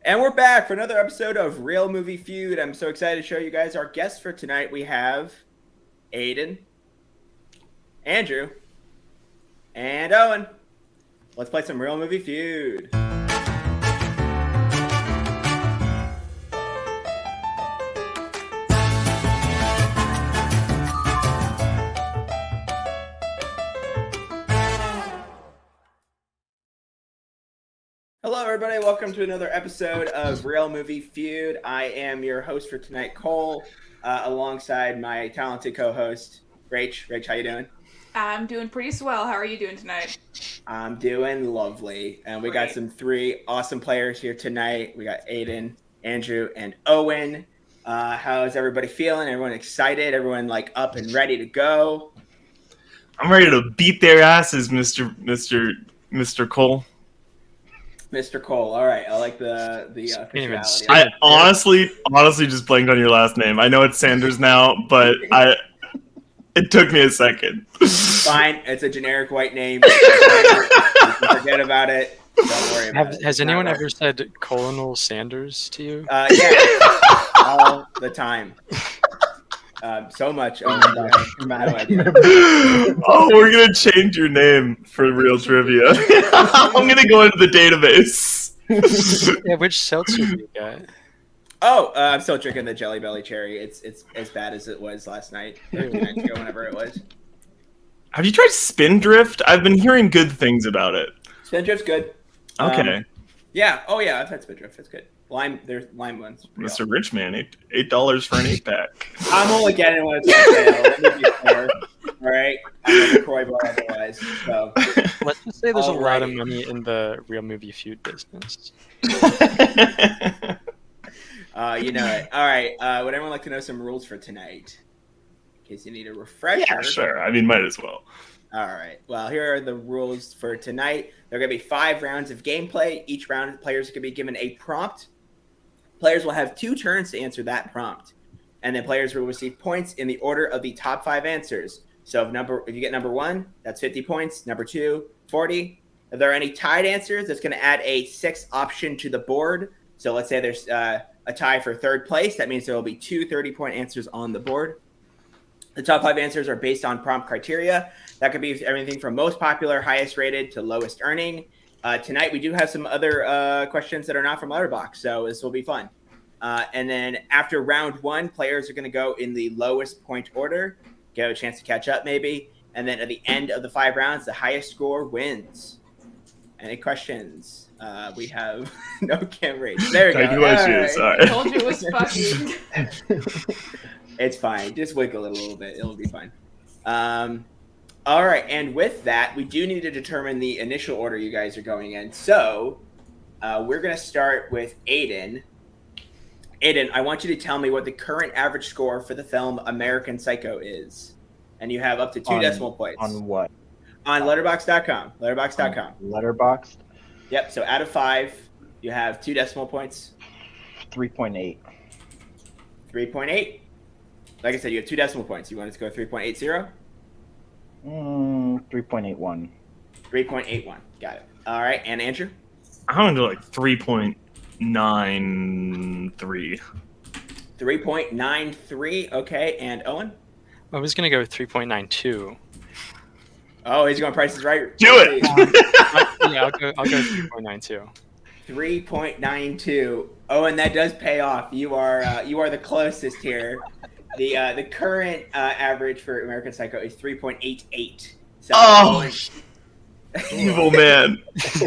And we're back for another episode of Reel Movie Feud. I'm so excited to show you guys our guests for tonight. We have Aidan, Andrew, and Owen. Let's play some Reel Movie Feud. Hello, everybody. Welcome to another episode of Reel Movie Feud. I am your host for tonight, Cole, alongside my talented co-host, Rach. Rach, how you doing? I'm doing pretty swell. How are you doing tonight? I'm doing lovely. And we got some three awesome players here tonight. We got Aidan, Andrew, and Owen. How's everybody feeling? Everyone excited? Everyone up and ready to go? I'm ready to beat their asses, Mr. Cole. Mr. Cole. All right. I like the officiality. I honestly just blanked on your last name. I know it's Sanders now, but it took me a second. Fine. It's a generic white name. Forget about it. Don't worry about it. Has anyone ever said Colonel Sanders to you? Yeah. All the time. So much. Oh my gosh. No idea. Oh, we're going to change your name for real trivia. I'm going to go into the database. Yeah, which seltzer do you got? Oh, I'm still drinking the Jelly Belly Cherry. It's as bad as it was last night. Or 2 nights ago, whenever it was. Have you tried Spindrift? I've been hearing good things about it. Spindrift's good. Okay. Yeah. Oh, yeah. I've had Spindrift. It's good. There's lime ones. Mr. Richman, $8 for an 8-pack. I'm only getting when it's on sale. Let me be fair. All right. I'm a Croy bar otherwise. So. Let's just say there's a lot of money in the Reel Movie Feud business. You know it. All right. Would everyone like to know some rules for tonight? In case you need a refresher. Yeah, sure. I mean, might as well. All right. Well, here are the rules for tonight. There are going to be 5 rounds of gameplay. Each round, players are going to be given a prompt. Players will have 2 turns to answer that prompt. And then players will receive points in the order of the top 5 answers. So if you get number 1, that's 50 points. Number 2, 40. If there are any tied answers, that's going to add a 6th option to the board. So let's say there's a tie for 3rd place. That means there will be 2 30-point answers on the board. The top 5 answers are based on prompt criteria. That could be everything from most popular, highest rated, to lowest earning. Tonight, we do have some other questions that are not from Letterboxd, so this will be fun. And then after round 1, players are going to go in the lowest point order, get a chance to catch up maybe. And then at the end of the 5 rounds, the highest score wins. Any questions? We have no camera. There we go. Congratulations. All right. I told you it was fucking. It's fine. Just wiggle it a little bit. It'll be fine. All right. And with that, we do need to determine the initial order you guys are going in. So we're going to start with Aidan. Aidan, I want you to tell me what the current average score for the film American Psycho is. And you have up to 2 decimal points. On what? On letterboxd.com. Letterboxd.com. Letterboxd? Yep. So out of 5, you have 2 decimal points. 3.8. 3.8. Like I said, you have 2 decimal points. You want to go 3.80? 3.81. 3.81. Got it. All right. And Andrew? I'm going to do 3.93. 3.93. Okay. And Owen? I was going to go 3.92. Oh, he's going Price is Right. Do it! Yeah, I'll go 3.92. 3.92. Oh, and that does pay off. You are the closest here. The current average for American Psycho is 3.88. So Oh, evil man. So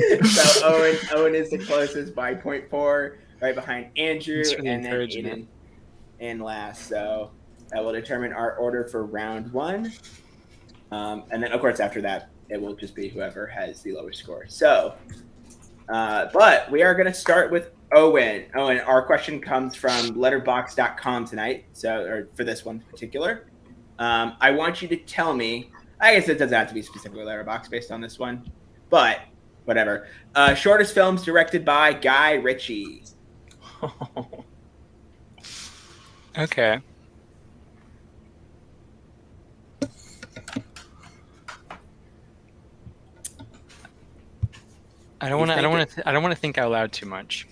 Owen is the closest by 0.4, right behind Andrew, Thanks for the and then encouragement. Aidan in last. So that will determine our order for round 1. And then, of course, after that, it will just be whoever has the lowest score. So, but we are going to start with Owen. Owen, our question comes from letterboxd.com tonight. So, or for this one in particular, I want you to tell me. I guess it doesn't have to be specifically Letterboxd based on this one, but whatever. Shortest films directed by Guy Ritchie. Okay. I don't want to think out loud too much.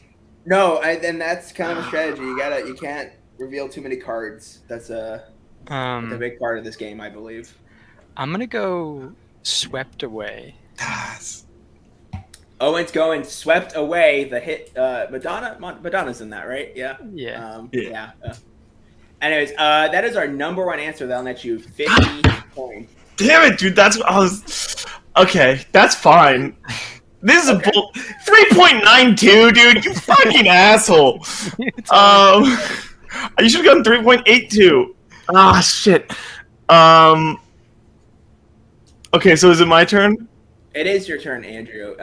No, and that's kind of a strategy. You can't reveal too many cards. That's a big part of this game, I believe. I'm gonna go Swept Away. Owen's going Swept Away. The hit Madonna's in that, right? Yeah. Yeah. Yeah. Anyways, that is our number one answer. That'll net you 50 points. Damn it, dude. That's what I was. Okay, that's fine. This is Okay. a 3.92, dude. You fucking asshole. You should have gotten 3.82. Ah, shit. Okay, so is it my turn? It is your turn, Andrew.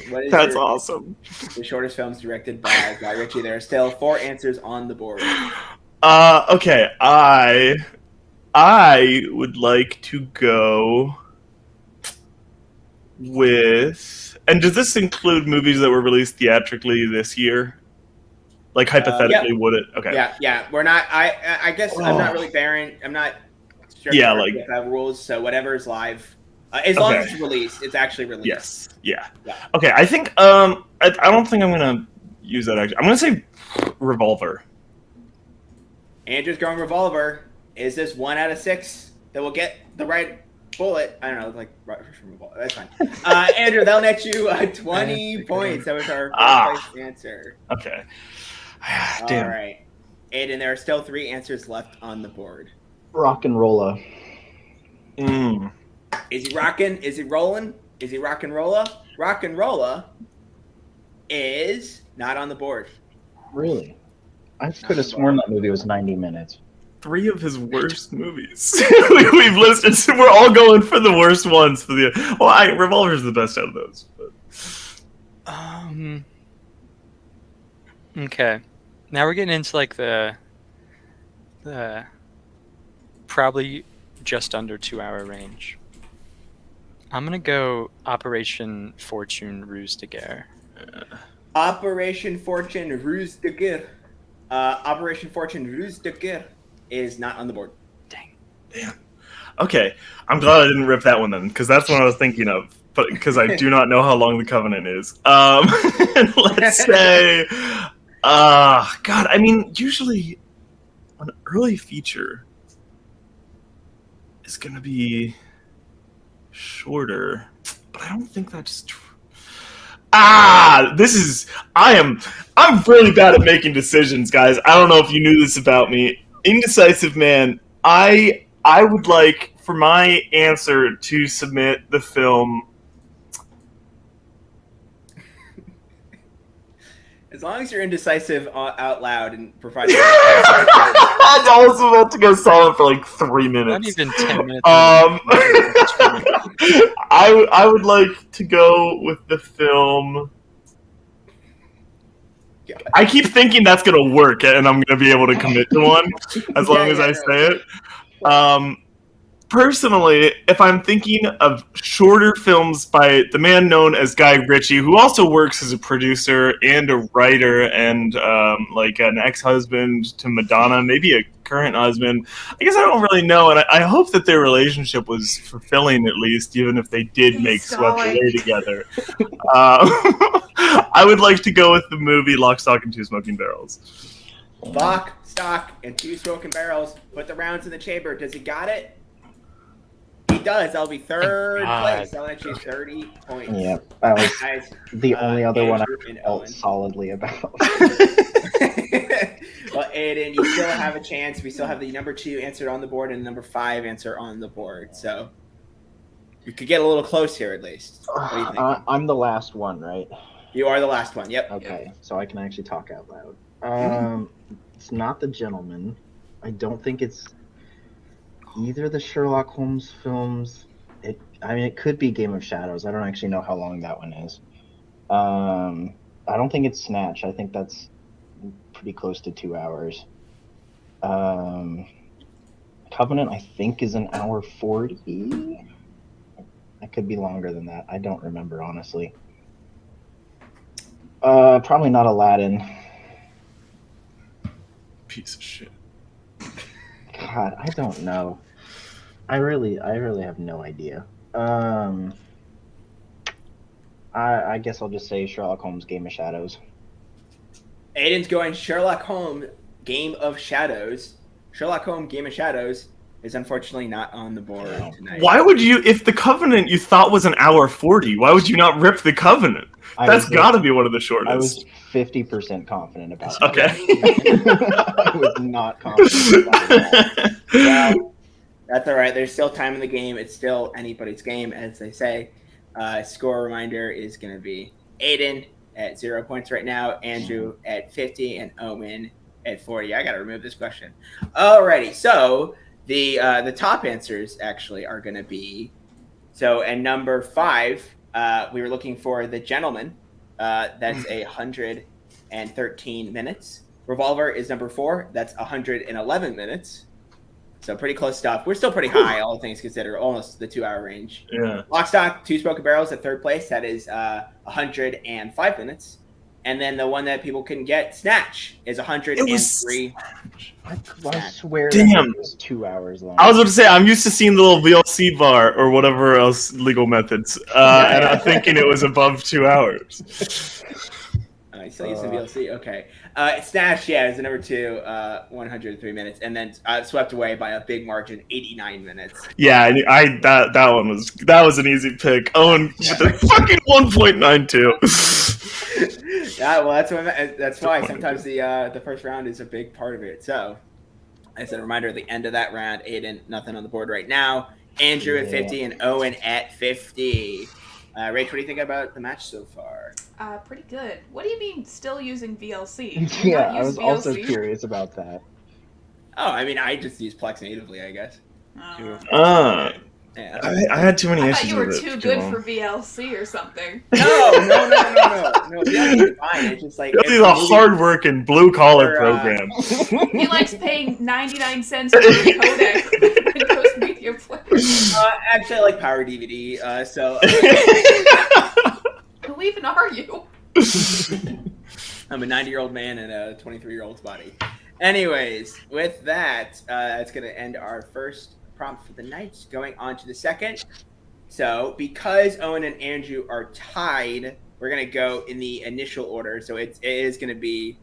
What is That's awesome. the shortest films directed by Guy Ritchie? There are still 4 answers on the board. Okay, I would like to go with. And does this include movies that were released theatrically this year? Like hypothetically, would it? Okay. Yeah. We're not. I guess I'm not really barren. I'm not. Yeah, like rules. So whatever is live, as long Okay. as it's released, it's actually released. Yes. Yeah. Yeah. Okay. I think. I don't think I'm gonna use that. Actually, I'm gonna say Revolver. Andrew's going Revolver. Is this 1 out of 6 that will get the right bullet? I don't know, like Revolver. That's fine. Andrew, that'll net you 20 points. That was our first place answer. Okay. Damn. All right, Aidan. There are still 3 answers left on the board. Rock and rolla. Is he rocking? Is he rolling? Is he rock and rolla? Rock and rolla is not on the board. Really? I could have sworn that movie was 90 minutes. 3 of his worst movies. We've listed. So we're all going for the worst ones. For the Revolver's the best out of those. But. Okay. Now we're getting into like the probably just under 2-hour range. I'm gonna go Operation Fortune Ruse de Guerre. Operation Fortune Ruse de Guerre. Operation Fortune Ruse de Guerre is not on the board. Damn. Okay, I'm glad I didn't rip that one then, because that's what I was thinking of. But because I do not know how long the Covenant is. Let's say, God, I mean, usually an early feature is gonna be shorter, but I don't think that's true. I'm really bad at making decisions, guys. I don't know if you knew this about me. Indecisive man. I would like for my answer to submit the film. As long as you're indecisive out loud and provide. I was also about to go solid for like 3 minutes. Not even 10 minutes. I would like to go with the film. God. I keep thinking that's gonna work, and I'm gonna be able to commit to one as long as I say it. Personally, if I'm thinking of shorter films by the man known as Guy Ritchie, who also works as a producer and a writer and like an ex-husband to Madonna, maybe a current husband, I guess I don't really know, and I hope that their relationship was fulfilling at least, even if they did make Swept Away together. I would like to go with the movie Lock, Stock, and Two Smoking Barrels. Lock, Stock, and Two Smoking Barrels. Put the rounds in the chamber. Does he got it? He does. That'll be third place. That'll actually 30 points. Yeah, that was Nice. the only other one I Andrew and felt Owen. solidly about. Well, Aidan, you still have a chance. We still have the number 2 answer on the board and number 5 answer on the board. So you could get a little close here at least. What do you think? I'm the last one, right? You are the last one. Yep. Okay, so I can actually talk out loud. It's not The Gentleman. I don't think it's either the Sherlock Holmes films. It could be Game of Shadows. I don't actually know how long that one is. I don't think it's Snatch. I think that's pretty close to 2 hours. Covenant, I think, is an hour 40. That could be longer than that. I don't remember, honestly. Probably not Aladdin. Piece of shit. God, I don't know. I really have no idea. I guess I'll just say Sherlock Holmes: Game of Shadows. Aiden's going Sherlock Holmes Game of Shadows. Sherlock Holmes Game of Shadows is unfortunately not on the board tonight. Why would you, if the Covenant you thought was an hour 40, why would you not rip the Covenant? That's got to be one of the shortest. I was 50% confident about Okay. I was not confident about that. Well, that's all right. There's still time in the game. It's still anybody's game, as they say. Score reminder is going to be Aidan at 0 points right now, Andrew at 50, and Owen at 40. I got to remove this question. Alrighty, so the top answers actually are going to be, so at number 5, we were looking for The Gentleman. That's 113 minutes. Revolver is number 4. That's 111 minutes. So pretty close stuff. We're still pretty high, all things considered, almost the 2-hour range. Yeah. Lock, Stock, Two Smoking Barrels at 3rd place. That is 105 minutes. And then the one that people couldn't get, Snatch, is 103. I swear Damn. that was 2 hours long. I was about to say, I'm used to seeing the little VLC bar or whatever else legal methods, and I'm thinking it was above 2 hours. I still use the VLC. Okay. Snatch, yeah, is the number 2, 103 minutes, and then swept away by a big margin, 89 minutes. Yeah, that was an easy pick. Owen with a fucking 1.92. Yeah, well, that's why sometimes the first round is a big part of it. So, as a reminder, at the end of that round, Aidan, nothing on the board right now. Andrew at 50 and Owen at 50. Rach, what do you think about the match so far? Pretty good. What do you mean still using VLC? Yeah, I was also curious about that. Oh, I mean, I just use Plex natively, I guess. Yeah. I had too many I issues thought you were with it. too good for VLC or something. No. VLC is fine. It's just like This is a hard-working, blue-collar program. He likes paying 99 cents for a codec and Ghost Media Player. Actually, I like Power DVD. Who even are you? I'm a 90-year-old man in a 23-year-old's body. Anyways, with that, that's going to end our first prompt for the night. Going on to the second. So, because Owen and Andrew are tied, we're going to go in the initial order. So it is going to be,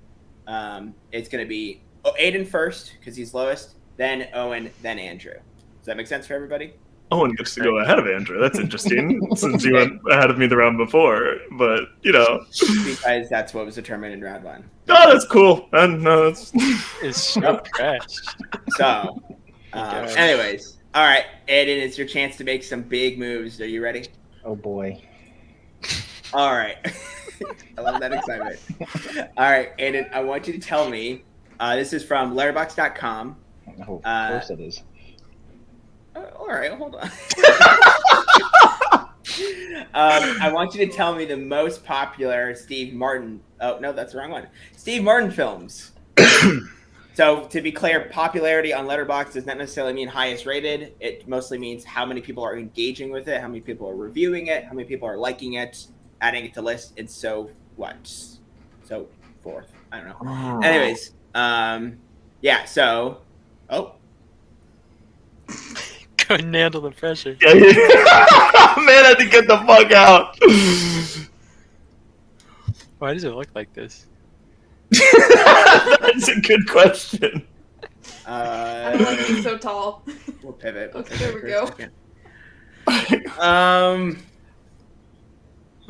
Aidan first because he's lowest, then Owen, then Andrew. Does that make sense for everybody? Owen gets to go ahead of Andrew. That's interesting, since you went ahead of me the round before. But, Because that's what was determined in round 1. Oh, that's cool. No, that's... Is so trash. So, anyways. All right, Aidan, it's your chance to make some big moves. Are you ready? Oh boy. All right. I love that excitement. All right, Aidan, I want you to tell me, this is from letterboxd.com. Oh, of course it is. All right, hold on. I want you to tell me the most popular Steve Martin. Oh, no, that's the wrong one. Steve Martin films. So, to be clear, popularity on Letterboxd does not necessarily mean highest rated. It mostly means how many people are engaging with it, how many people are reviewing it, how many people are liking it, adding it to lists, and so forth. I don't know. Oh. Anyways, yeah, so... Oh. Couldn't handle the pressure. Man, I had to get the fuck out. Why does it look like this? That's a good question. I don't like being so tall. We'll pivot. Okay, there we go.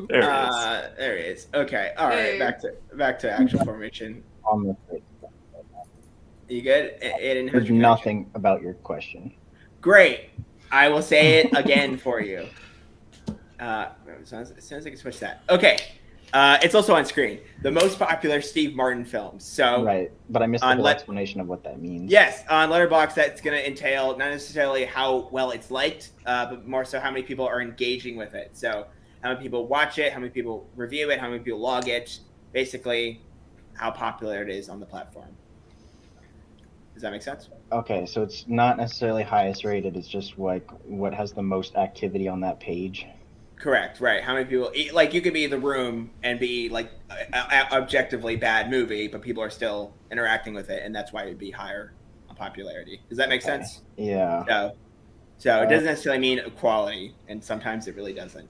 There it is. Okay, all right. Hey. Back to actual formation. On the You good? Aidan, There's nothing about your question. Great. I will say it again for you. As soon as I can switch that. Okay. It's also on screen. The most popular Steve Martin films. So Right, but I missed the whole explanation of what that means. yes, on Letterboxd, that's going to entail not necessarily how well it's liked, but more so how many people are engaging with it. So how many people watch it, how many people review it, how many people log it, basically how popular it is on the platform. Does that make sense? Okay, so it's not necessarily highest rated. It's just like what has the most activity on that page. Correct, right. How many people, like you could be in the room and be like objectively bad movie, but people are still interacting with it, and that's why it would be higher on popularity. Does that make sense? Yeah. So it doesn't necessarily mean equality, and sometimes it really doesn't.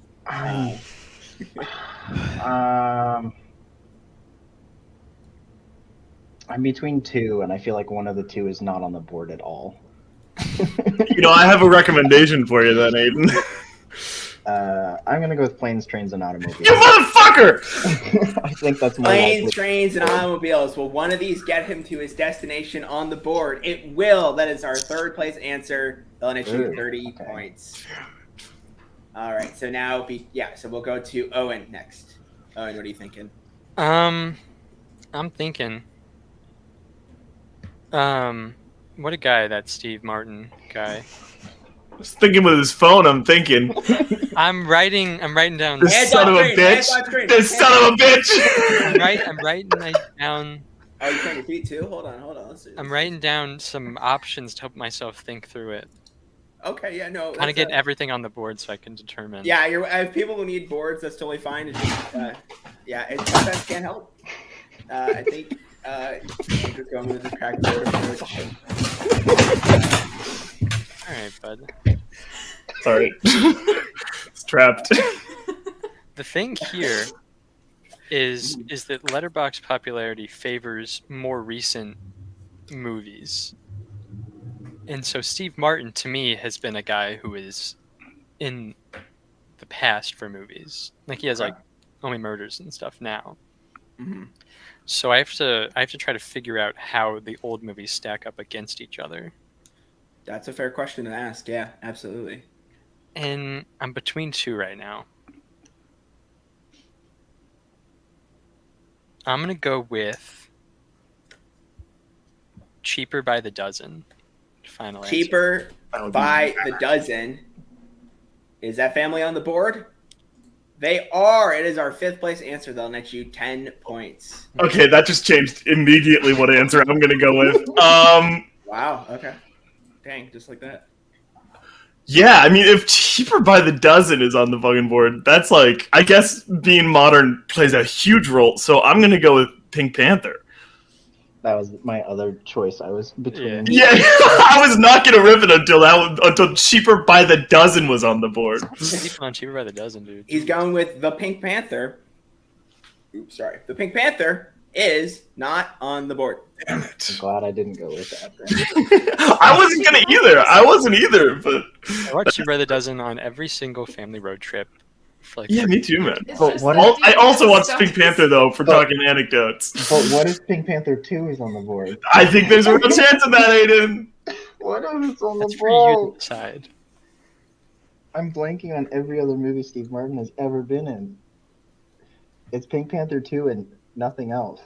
I'm between two, and I feel like one of the two is not on the board at all. I have a recommendation for you then, Aidan. I'm gonna go with planes, trains, and automobiles. You motherfucker! I think that's more Planes, likely. trains, and automobiles. Will one of these get him to his destination on the board? It will. That is our third place answer. They'll net you 30 points. All right. So now, so we'll go to Owen next. Owen, what are you thinking? I'm thinking. What a guy, that Steve Martin guy. I was thinking with his phone, I'm thinking. I'm writing down. This son of a bitch! This son of a bitch! I'm writing down. Oh, you trying to feet too? Hold on. I'm writing down some options to help myself think through it. Okay, yeah, no. Kind of get everything on the board so I can determine. Yeah, if people who need boards, that's totally fine. It's just, it sometimes can't help. I think I'm just going with this practice approach. All right, bud. Sorry. It's trapped. The thing here is that Letterboxd popularity favors more recent movies. And so Steve Martin, to me, has been a guy who is in the past for movies. Like, he has, Only Murders and stuff now. Mm-hmm. So I have to try to figure out how the old movies stack up against each other. That's a fair question to ask. Yeah, absolutely. And I'm between two right now. I'm going to go with Cheaper by the Dozen. Final answer. Cheaper by the Dozen. Is that family on the board? They are. It is our fifth place answer. They'll net you 10 points. Okay, that just changed immediately what answer I'm going to go with. Wow, okay. Dang, just like that. Yeah, I mean, if Cheaper by the Dozen is on the fucking board, that's like, I guess being modern plays a huge role. So I'm going to go with Pink Panther. That was my other choice. I was between. Yeah, I was not going to rip it until Cheaper by the Dozen was on the board. Keep on Cheaper by the Dozen, dude. He's going with the Pink Panther. Oops, sorry. The Pink Panther is not on the board. Damn it. I'm glad I didn't go with that. Then. I wasn't going to either. I wasn't either, but... I watched Cheaper by the Dozen on every single family road trip. Yeah, me too, man. But what I also watched Pink Panther, though, for talking anecdotes. But what if Pink Panther 2 is on the board? I think there's a real chance of that, Aidan. What if it's on That's the for you board? to decide. I'm blanking on every other movie Steve Martin has ever been in. It's Pink Panther 2 and nothing else.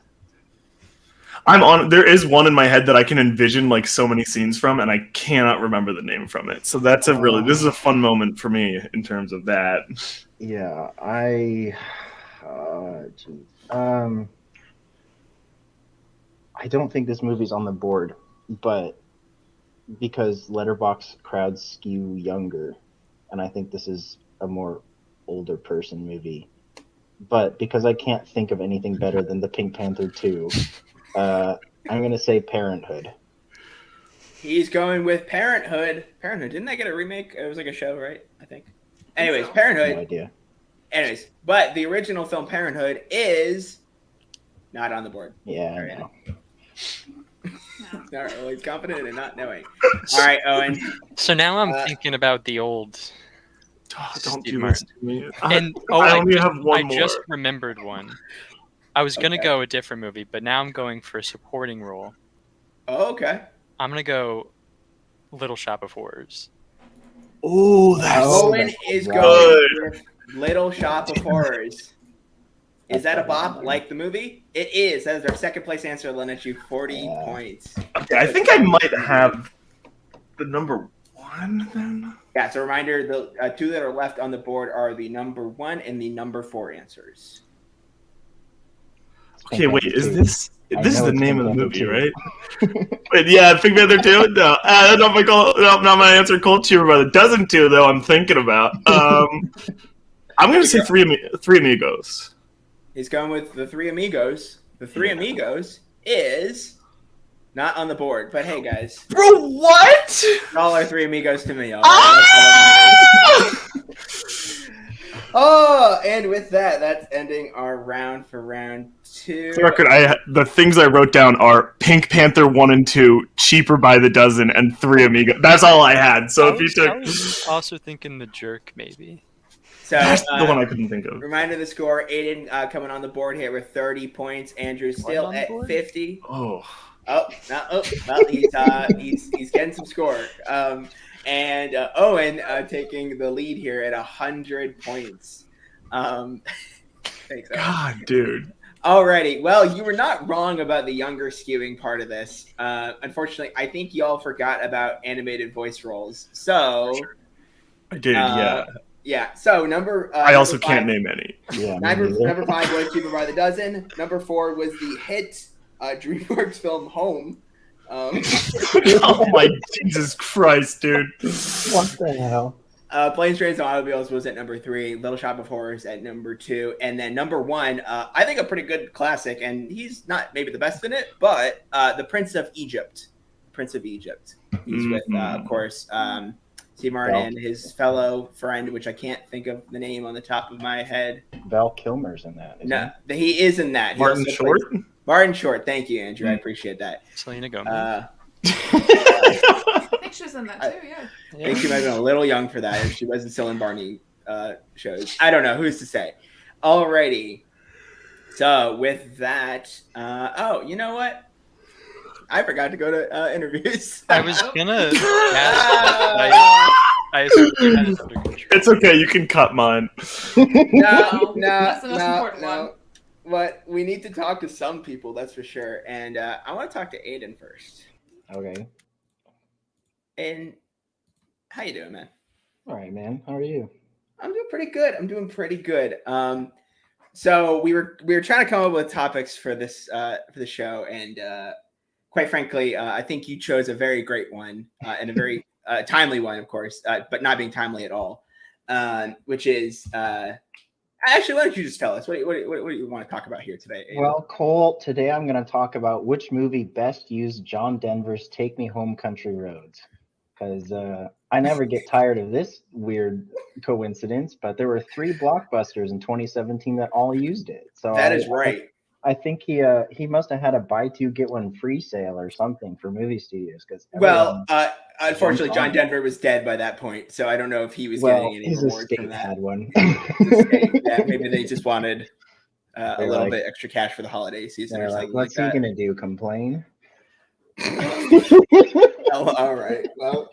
There is one in my head that I can envision like so many scenes from, and I cannot remember the name from it. So that's this is a fun moment for me in terms of that. Yeah, I don't think this movie's on the board, but because Letterboxd crowds skew younger, and I think this is a more older person movie. But because I can't think of anything better than the Pink Panther 2, I'm going to say Parenthood. He's going with Parenthood. Parenthood, didn't that get a remake? It was like a show, right? I think. Anyways, Parenthood. No idea. Anyways, but the original film Parenthood is not on the board. Yeah, I know. Not always confident and not knowing. All right, Owen. So now I'm thinking about the old. Don't Steve do Martin. this to me. And I only have one I more. just remembered one. I was gonna go a different movie, but now I'm going for a supporting role. Oh, okay. I'm gonna go Little Shop of Horrors. Oh, that's Owen is good. going with Little Shop of Horrors. Is that a bop like the movie? It is. That is our second place answer. I'll net you 40 points. Okay, I think I might have the number one then. Yeah, so a reminder, the two that are left on the board are the number 1 and the number 4 answers. Okay, wait, is this is the name of the movie, 2. right? Wait, yeah, Pink Panther 2? No. Not my answer. Cold Cheaper by the Dozen 2, though, I'm thinking about. I'm going to say Three Amigos. He's going with the Three Amigos. The Three Amigos is not on the board, but hey, guys. Bro, what? All are Three Amigos to me. All Ah! Oh, and with that, that's ending our round for round 2. For the record, the things I wrote down are Pink Panther 1 and 2, Cheaper by the Dozen, and Three Amigos. That's all I had. So if you took, I was also thinking The Jerk, maybe. So that's the one I couldn't think of. reminder of the score: Aidan coming on the board here with 30 points. Andrew still at 50. Oh, Well, he's getting some score. And Owen taking the lead here at 100 points. Thanks, Owen. God, dude. Alrighty. Well, you were not wrong about the younger skewing part of this. Unfortunately, I think y'all forgot about animated voice roles. So I did, yeah. Yeah. So number. I also number can't 5, name any. Yeah, number 5 was Cheaper by the Dozen. Number 4 was the hit DreamWorks film Home. Oh my Jesus Christ, dude! What the hell? Planes, Trains, and Automobiles was at number 3. Little Shop of Horrors at number 2, and then number 1, I think a pretty good classic, and he's not maybe the best in it, but The Prince of Egypt. Prince of Egypt. He's with, of course, Steve Martin and his fellow friend, which I can't think of the name on the top of my head. Val Kilmer's in that. No, he is in that. Martin Short. Martin Short. Thank you, Andrew. I appreciate that. Selena Gomez. I think she was in that too, yeah. I think she might have been a little young for that if she wasn't still in Barney shows. I don't know. Who's to say? Alrighty. So with that, oh, you know what? I forgot to go to interviews. I was gonna ask. I assumed you had it under control. It's okay. You can cut mine. No. That's the most important one. But we need to talk to some people, that's for sure. And I want to talk to Aidan first. Okay. And how you doing, man? All right, man. How are you? I'm doing pretty good. So we were trying to come up with topics for this for the show, and quite frankly, I think you chose a very great one and a very timely one, of course, but not being timely at all. Which is actually, why don't you just tell us what do you want to talk about here today, Aidan? Well, Cole, today I'm going to talk about which movie best used John Denver's "Take Me Home, Country Roads," because I never get tired of this weird coincidence. But there were 3 blockbusters in 2017 that all used it. So that is right. I think he must have had a buy 2 get 1 free sale or something for movie studios. Because unfortunately, John Denver was dead by that point, so I don't know if he was getting any his rewards estate from that. had one. Yeah, maybe they just wanted a little bit extra cash for the holiday season or something what's like that. he gonna do? Complain? Oh, all right. Well,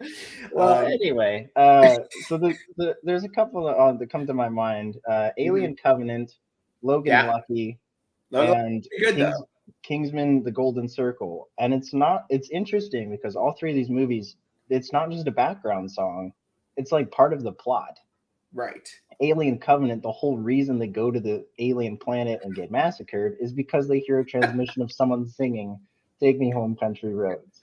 anyway, so there's a couple that come to my mind. Alien Covenant, Logan Lucky, and Kingsman: The Golden Circle. And it's interesting because all 3 of these movies, it's not just a background song, it's like part of the plot. Right. Alien Covenant, the whole reason they go to the alien planet and get massacred is because they hear a transmission of someone singing "Take Me Home, Country Roads."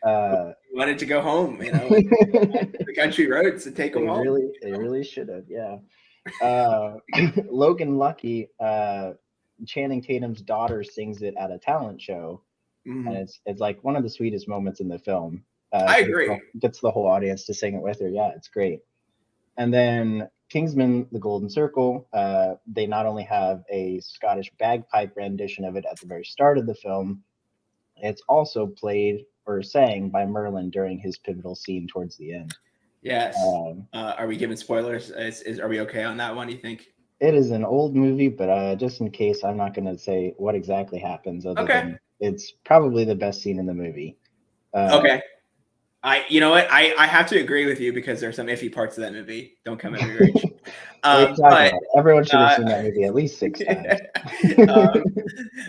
Wanted to go home, the country roads to take them home. They really should have, yeah. Logan Lucky, Channing Tatum's daughter sings it at a talent show, and it's like one of the sweetest moments in the film. I agree. Gets the whole audience to sing it with her. Yeah, it's great. And then Kingsman: The Golden Circle, they not only have a Scottish bagpipe rendition of it at the very start of the film, it's also played or sang by Merlin during his pivotal scene towards the end. Yes. Are we giving spoilers? Are we okay on that one, you think? It is an old movie, but just in case, I'm not going to say what exactly happens. Other than it's probably the best scene in the movie. Okay. You know what? I have to agree with you because there's some iffy parts of that movie. Don't come at me, Rich. But everyone should have seen that movie at least 6 times.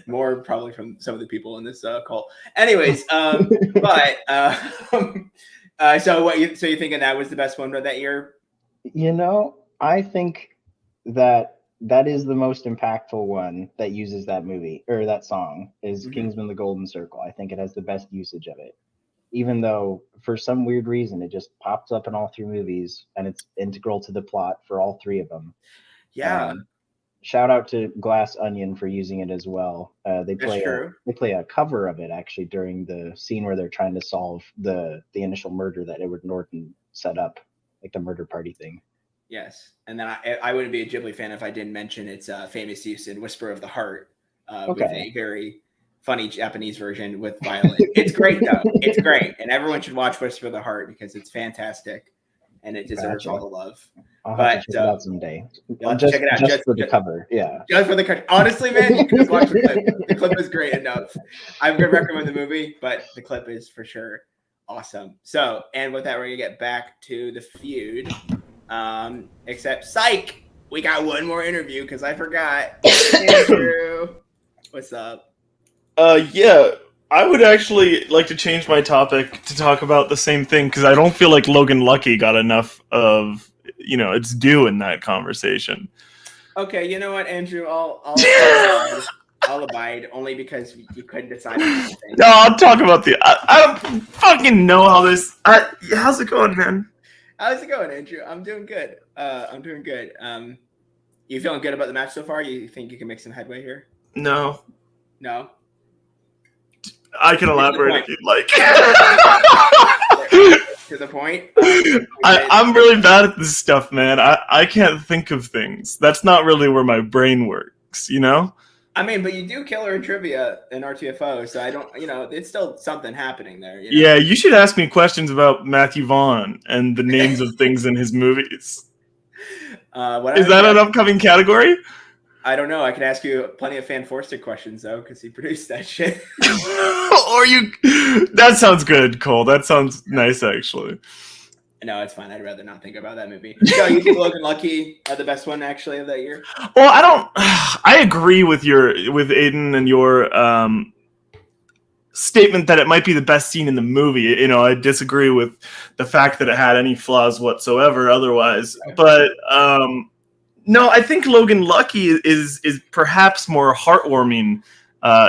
More probably from some of the people in this call. Anyways, so you're thinking that was the best one that year? I think that is the most impactful one that uses that movie or that song is Kingsman: The Golden Circle. I think it has the best usage of it. Even though for some weird reason it just pops up in all 3 movies and it's integral to the plot for all 3 of them. Yeah. Shout out to Glass Onion for using it as well. They play a cover of it actually during the scene where they're trying to solve the initial murder that Edward Norton set up, like the murder party thing. Yes, and then I wouldn't be a Ghibli fan if I didn't mention its famous use in Whisper of the Heart, with a very funny Japanese version with violin. It's great though. It's great, and everyone should watch Whisper of the Heart because it's fantastic, and it deserves all the love. I'll have to check it out someday. You'll have to check it out just for the cover. Yeah. Just for the cover. Honestly, man, you can just watch the clip. The clip is great enough. I would recommend the movie, but the clip is for sure awesome. So, and with that, we're gonna get back to the feud. Except, psych, we got one more interview because I forgot. Andrew, what's up? Yeah, I would actually like to change my topic to talk about the same thing because I don't feel like Logan Lucky got enough of, its due in that conversation. Okay, you know what, Andrew? I'll abide only because you couldn't decide on anything. No, I'll talk about I don't fucking know how this. How's it going, man? How's it going, Andrew? I'm doing good. You feeling good about the match so far? You think you can make some headway here? No. No? I can elaborate if you'd like. To the point? I'm really bad at this stuff, man. I can't think of things. That's not really where my brain works, I mean, but you do killer in trivia in RTFO, so I don't, it's still something happening there. Yeah, you should ask me questions about Matthew Vaughn and the names of things in his movies. Is that an upcoming category? I don't know. I can ask you plenty of Fan Forster questions, though, because he produced that shit. That sounds good, Cole. That sounds nice, actually. No, it's fine. I'd rather not think about that movie. So you think Logan Lucky the best one, actually, of that year? Well, I agree with Aidan and your statement that it might be the best scene in the movie. I disagree with the fact that it had any flaws whatsoever otherwise. But no, I think Logan Lucky is perhaps more heartwarming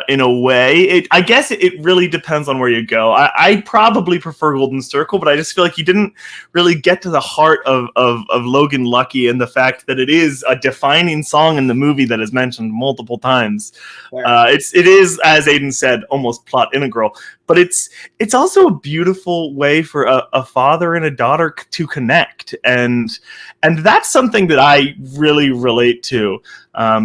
in a way. I guess it really depends on where you go. I probably prefer Golden Circle, but I just feel like you didn't really get to the heart of Logan Lucky and the fact that it is a defining song in the movie that is mentioned multiple times. It is, as Aidan said, almost plot integral, but it's also a beautiful way for a father and a daughter to connect, and that's something that I really relate to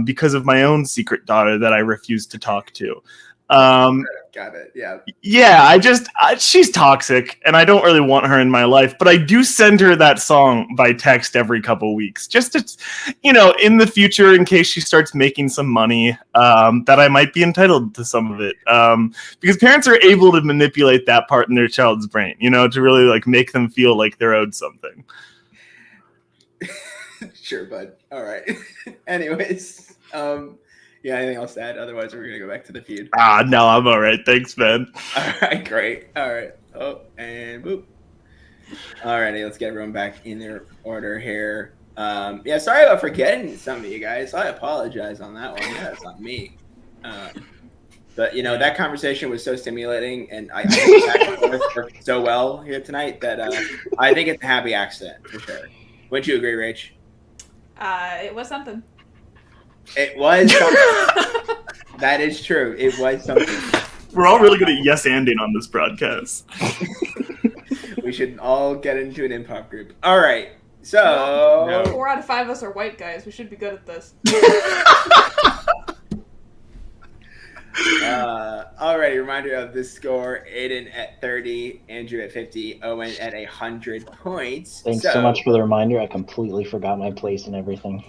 because of my own secret daughter that I refuse to talk to. Got it. Yeah. Yeah, she's toxic, and I don't really want her in my life, but I do send her that song by text every couple weeks, just to, in the future, in case she starts making some money, that I might be entitled to some of it. Because parents are able to manipulate that part in their child's brain, to really make them feel like they're owed something. Sure, bud. All right. Anyways, yeah, anything else to add? Otherwise, we're gonna go back to the feud. No, I'm all right. Thanks, man. All right, great. All right. Oh, and boop. Alrighty, let's get everyone back in their order here. Yeah, sorry about forgetting some of you guys. I apologize on that one. Yeah, it's not me. But that conversation was so stimulating, and I think back and forth worked so well here tonight that I think it's a happy accident for sure. Wouldn't you agree, Rach? It was something. It was something. That is true. It was something. We're all really good at yes-anding on this broadcast. We should all get into an improv group. All right. So 4 out of 5 of us are white guys. We should be good at this. Alrighty, reminder of this score: Aidan at 30, Andrew at 50, Owen at 100 points. Thanks so much for the reminder. I completely forgot my place and everything.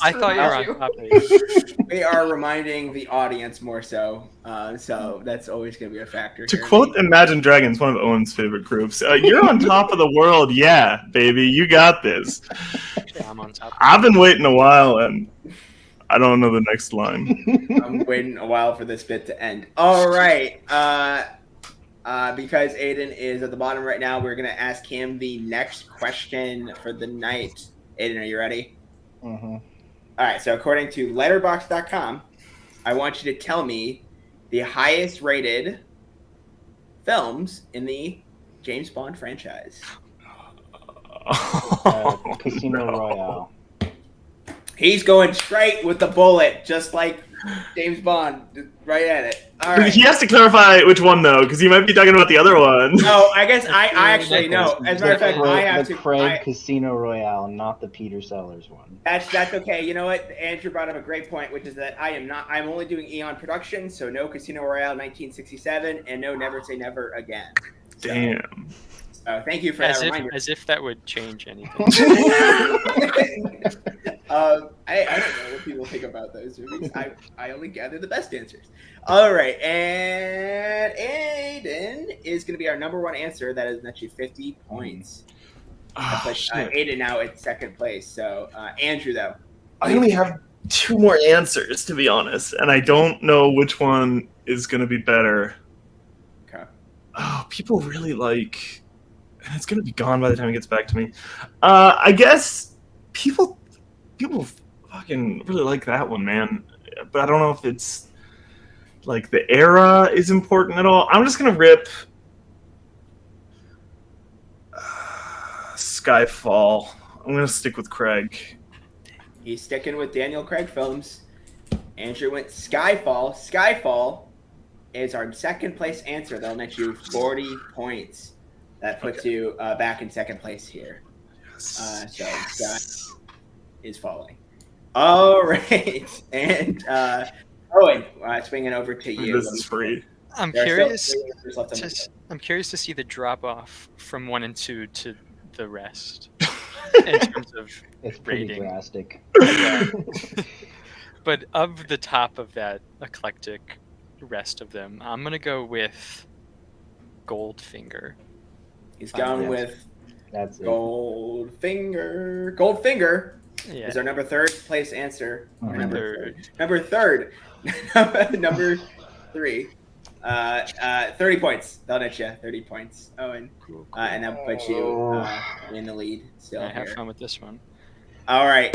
I thought you were on top of it. We are reminding the audience more so. So that's always going to be a factor. To quote Imagine Dragons, one of Owen's favorite groups, you're on top of the world. Yeah, baby, you got this. Yeah, I'm on top. I've been waiting a while, and I don't know the next line. I'm waiting a while for this bit to end. All right. Because Aidan is at the bottom right now, we're going to ask him the next question for the night. Aidan, are you ready? Mm-hmm. All right. So according to letterboxd.com, I want you to tell me the highest rated films in the James Bond franchise. Casino Royale. He's going straight with the bullet, just like James Bond, right at it. All right. He has to clarify which one though, because he might be talking about the other one. No, I guess I actually know. As a matter of fact, the I have the to. Craig Casino Royale, not the Peter Sellers one. That's okay. You know what? Andrew brought up a great point, which is that I'm only doing Eon Productions, so no Casino Royale 1967, and no Never Say Never Again. So, Damn. thank you for that reminder. As if that would change anything. I don't know what people think about those movies. I only gather the best answers. All right, and Aidan is going to be our number one answer. That is actually 50 points. Oh, shit. Aidan now at second place. So Andrew, though. I only have 2 more answers, to be honest, and I don't know which one is going to be better. Okay. Oh, people really like... And it's going to be gone by the time it gets back to me. I guess people fucking really like that one, man. But I don't know if it's... Like, the era is important at all. I'm just going to rip... Skyfall. I'm going to stick with Craig. He's sticking with Daniel Craig films. Andrew went Skyfall. Skyfall is our second place answer. They'll net you 40 points. That puts you back in second place here. So Sky is falling. All right. And Owen, swinging over to you. This is free. I'm curious. I'm curious to see the drop off from 1 and 2 to the rest in terms of It's pretty rating. drastic. But of the top of that eclectic rest of them, I'm gonna go with Goldfinger. He's going with That's it. Goldfinger. Goldfinger Yeah. is our number third place answer. Or Third. Number third. Number 3. 30 points. They'll net you 30 points. Owen. Cool. And that puts you in the lead still I have here. fun with this one. All right.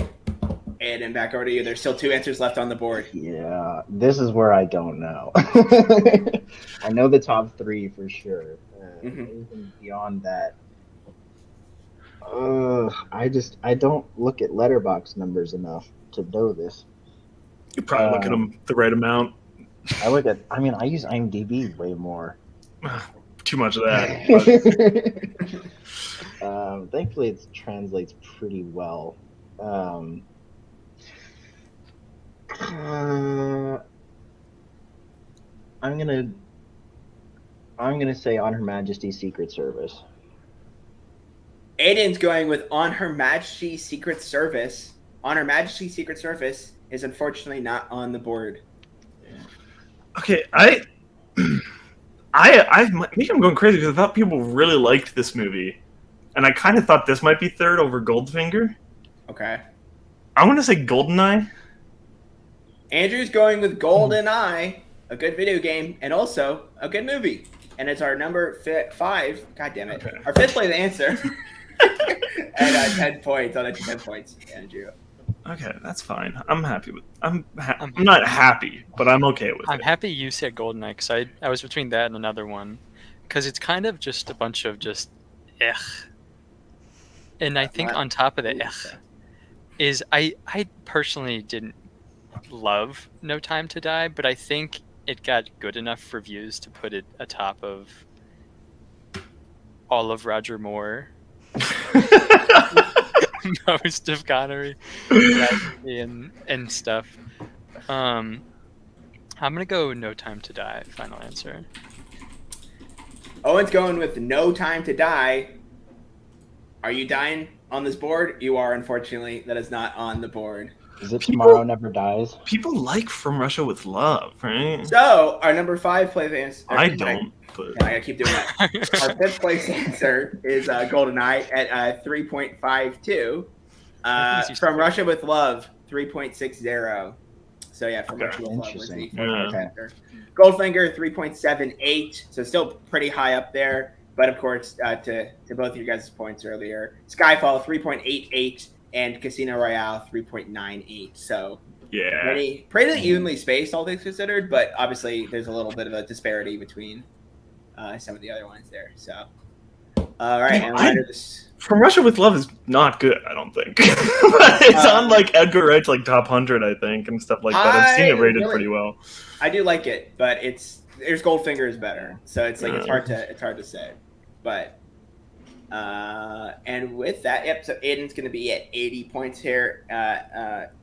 And then back over to you. There's still 2 answers left on the board. Yeah, this is where I don't know. I know the top 3 for sure. Anything beyond that, I don't look at letterbox numbers enough to know this. You probably look at them the right amount. I use IMDb way more. Too much of that. Thankfully, it translates pretty well. I'm gonna say On Her Majesty's Secret Service. Aidan's going with On Her Majesty's Secret Service. On Her Majesty's Secret Service is unfortunately not on the board. Okay, maybe I'm going crazy because I thought people really liked this movie, and I kind of thought this might be third over Goldfinger. Okay. I'm going to say GoldenEye. Andrew's going with GoldenEye, a good video game, and also a good movie. And it's our number 5. God damn it. Okay. Our 5th place answer. And 10 points. I'll let you 10 points, Andrew. Okay, that's fine. I'm happy with. I'm not happy, but I'm okay with I'm it. happy you said Goldeneye because I was between that and another one because it's kind of just a bunch of just ugh. And I think on top of the ugh is I personally didn't love No Time to Die, but I think it got good enough reviews to put it atop of all of Roger Moore. Most of Connery and stuff. I'm gonna go No Time to Die. Final answer. Owen's going with No Time to Die. Are you dying on this board? You are, unfortunately. That is not on the board. Is it Tomorrow Never Dies? People like From Russia with Love, right? So, our number 5 place answer. I don't. But... I gotta keep doing that. Our 5th place answer is GoldenEye at 3.52. From Russia with Love, 3.60. So yeah, From Russia with Love was the 4th answer. Goldfinger, 3.78. So still pretty high up there. But of course, to both of you guys' points earlier, Skyfall, 3.88. And Casino Royale, 3.98. So yeah, pretty evenly spaced, all things considered. But obviously, there's a little bit of a disparity between some of the other ones there. So, All right, and right this. From Russia with Love is not good, I don't think. But it's on like Edgar Wright's like top 100, I think, and stuff like that. I've seen it rated pretty well. I do like it, but there's Goldfinger is better, so it's like it's hard to say. But and with that, yep. So Aidan's going to be at 80 points here.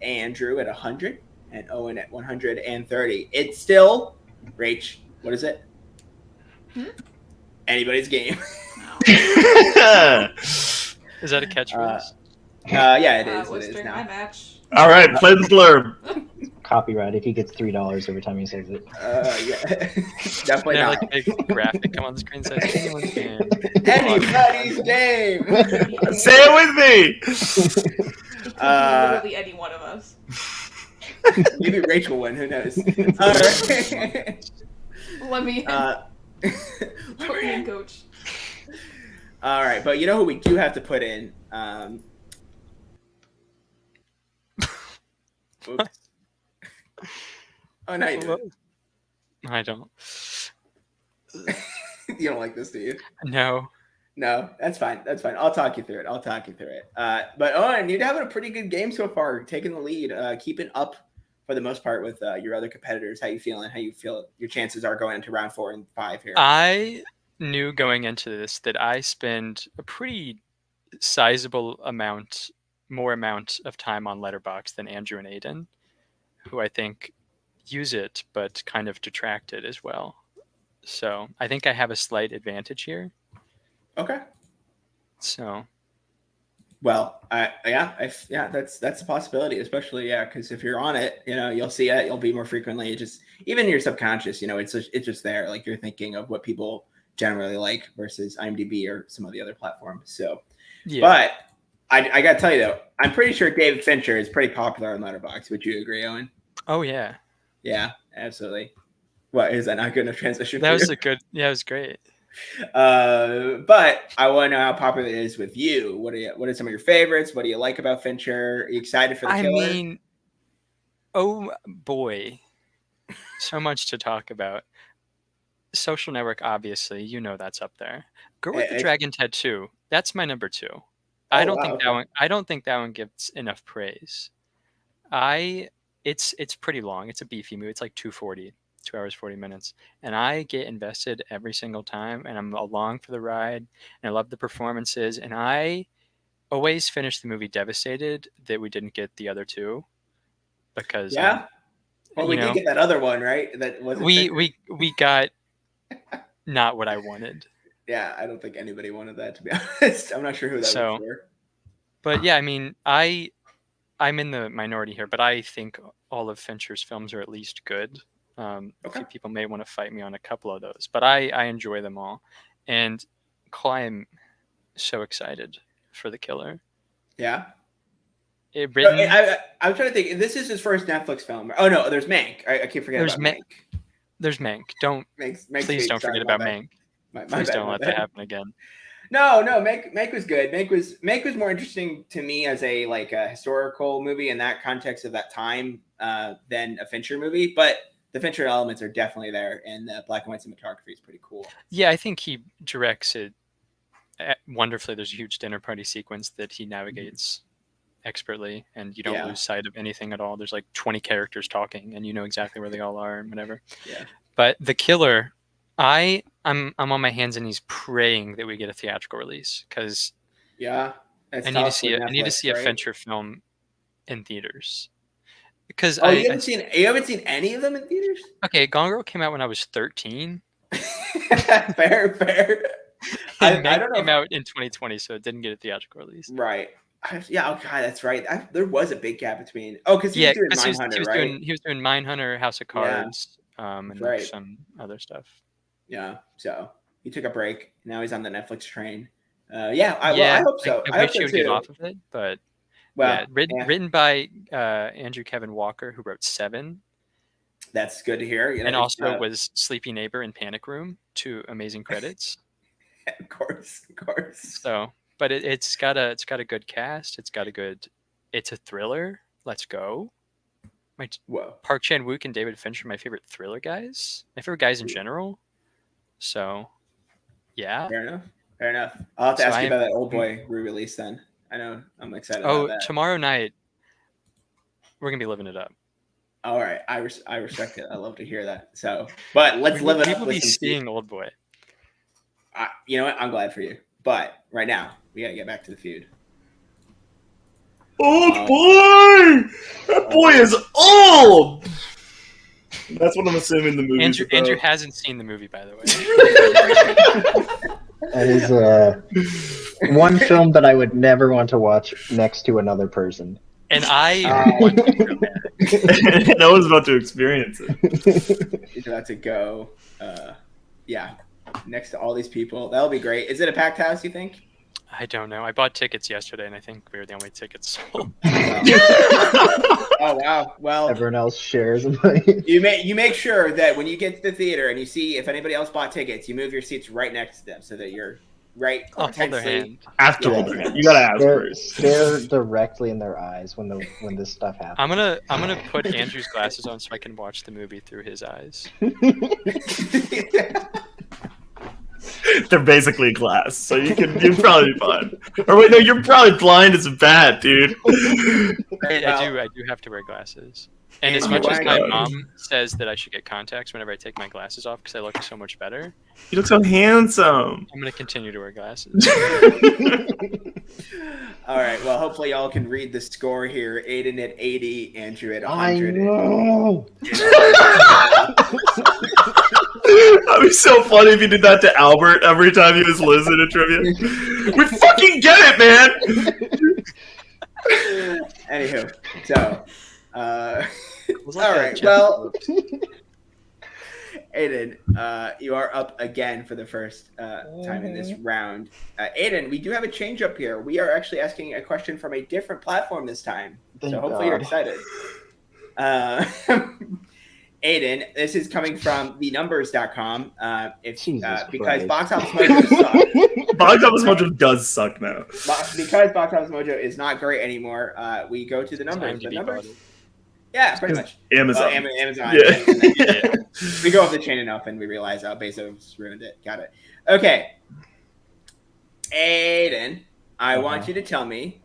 Andrew at 100, and Owen at 130. It's still, Rach. What is it? Anybody's game. Is that a catchphrase? Yeah, it is. Let's It is drink now. my match. All right, play the blurb. Copyright if he gets $3 every time he says it. Yeah, definitely Yeah, not. like a big graphic come on the screen says anyone's game. Anybody's game. Say it with me. It could be literally any one of us. Maybe Rachel win. Who knows? All right. Let me put me in, coach. All right, but you know who we do have to put in? Oops. Oh, no, you don't. I don't. You don't like this, do you? No. No, that's fine. That's fine. I'll talk you through it. But Owen, you're having a pretty good game so far, taking the lead, keeping up for the most part with your other competitors. How you feeling? How you feel your chances are going into round 4 and 5 here? I knew going into this that I spend a pretty sizable more amount of time on Letterboxd than Andrew and Aidan, who I think use it but kind of detract it as well. So I think I have a slight advantage here. Okay. So. Well, that's a possibility, especially because if you're on it, you'll see it, you'll be more frequently. It just even your subconscious, it's just there, like you're thinking of what people generally like versus IMDb or some of the other platforms. So, yeah. But I got to tell you though, I'm pretty sure David Fincher is pretty popular on Letterboxd. Would you agree, Owen? Oh yeah. Yeah, absolutely. What is that not good enough transition? That was it was great. But I want to know how popular it is with you. What are some of your favorites? What do you like about Fincher? Are you excited for the killer? I mean, oh boy, so much to talk about. Social Network, obviously, that's up there. Girl with the Dragon Tattoo, that's my number 2. I don't think that one gets enough praise. It's pretty long. It's a beefy movie. It's like 2 hours 40 minutes, and I get invested every single time, and I'm along for the ride, and I love the performances, and I always finish the movie devastated that we didn't get the other 2 because we did get that other one, right? That wasn't we got not what I wanted. Yeah, I don't think anybody wanted that, to be honest. I'm not sure who that was for. But yeah, I mean, I'm in the minority here, but I think all of Fincher's films are at least good. People may want to fight me on a couple of those, but I enjoy them all. And I'm so excited for The Killer. Yeah. I'm trying to think. This is his first Netflix film. Oh no, there's Mank. I keep forgetting about Mank. There's Mank. Please don't forget about Mank. Please don't let that happen again. No, Mank was good. Mank was more interesting to me as a historical movie in that context of that time than a Fincher movie. But the Fincher elements are definitely there, and the black and white cinematography is pretty cool. Yeah, I think he directs it wonderfully. There's a huge dinner party sequence that he navigates expertly, and you don't lose sight of anything at all. There's like 20 characters talking, and you know exactly where they all are and whatever. Yeah. But The Killer, I'm on my hands and knees praying that we get a theatrical release because I need to see a Fincher film in theaters. Because you haven't seen any of them in theaters? Okay, Gone Girl came out when I was 13. Fair. I don't know. Came out in 2020, so it didn't get a theatrical release. Right. Yeah. Oh God, that's right. There was a big gap between. Oh, because he was doing Mindhunter, right? He was doing Mindhunter, House of Cards, and like some other stuff. Yeah. So he took a break. Now he's on the Netflix train. I hope so. I wish he would get off of it, but written by Andrew Kevin Walker, who wrote Seven. That's good to hear. And also was Sleepy Neighbor and Panic Room, 2 amazing credits. Of course. So, but it's got a good cast. It's a thriller. Let's go. Park Chan-wook and David Fincher, my favorite thriller guys. My favorite guys in general. So, yeah. Fair enough. Fair enough. I'll have to So ask you I am- about that Old Boy re-release then. I know I'm excited Oh, about that. tomorrow night we're gonna be living it up. All right, I respect it. I love to hear that. So, but let's live it We up will with be some seeing Old Boy. you know what? I'm glad for you. But right now, we gotta get back to the feud. Oh boy! That boy is old! That's what I'm assuming the movie's Andrew about. hasn't seen the movie, by the way. That is one film that I would never want to watch next to another person. And I want to go back. And I was about to experience it. He's about to go. Yeah, next to all these people. That'll be great. Is it a packed house? You think? I don't know. I bought tickets yesterday, and I think we were the only tickets sold. Oh wow. Well, Everyone else shares a money. you make sure that when you get to the theater and you see if anybody else bought tickets, you move your seats right next to them so that you're right. I'll hold their intensely- hand. After Yeah. holding it. You gotta ask first. Stare directly in their eyes when this stuff happens. I'm gonna put Andrew's glasses on so I can watch the movie through his eyes. They're basically glass, so you'd probably be fine. Or wait, no, you're probably blind as a bat, dude. I do have to wear glasses. And as And much you're as my wearing- mom says that I should get contacts whenever I take my glasses off because I look so much better, You look so handsome. I'm gonna continue to wear glasses. All right. Well, hopefully y'all can read the score here. Aidan at 80, Andrew at I 100. know. That'd be so funny if you did that to Albert every time he was listening to trivia. We fucking get it, man. Anywho, so, Was like all a right. Jeff Well, Bezos. Aidan, you are up again for the first time in this round. Aidan, we do have a change up here. We are actually asking a question from a different platform this time. Thank So hopefully you're God. excited. Aidan, this is coming from thenumbers.com. Jesus Because Christ. Box Office Mojo sucks. Box Office Mojo does suck now. Because Box Office Mojo is not great anymore, we go to the numbers. The IMDb numbers? bought it. Yeah, pretty much. Amazon. Amazon. Yeah. We go off the chain enough and we realize, oh, Bezos ruined it. Got it. Okay. Aidan, I want you to tell me,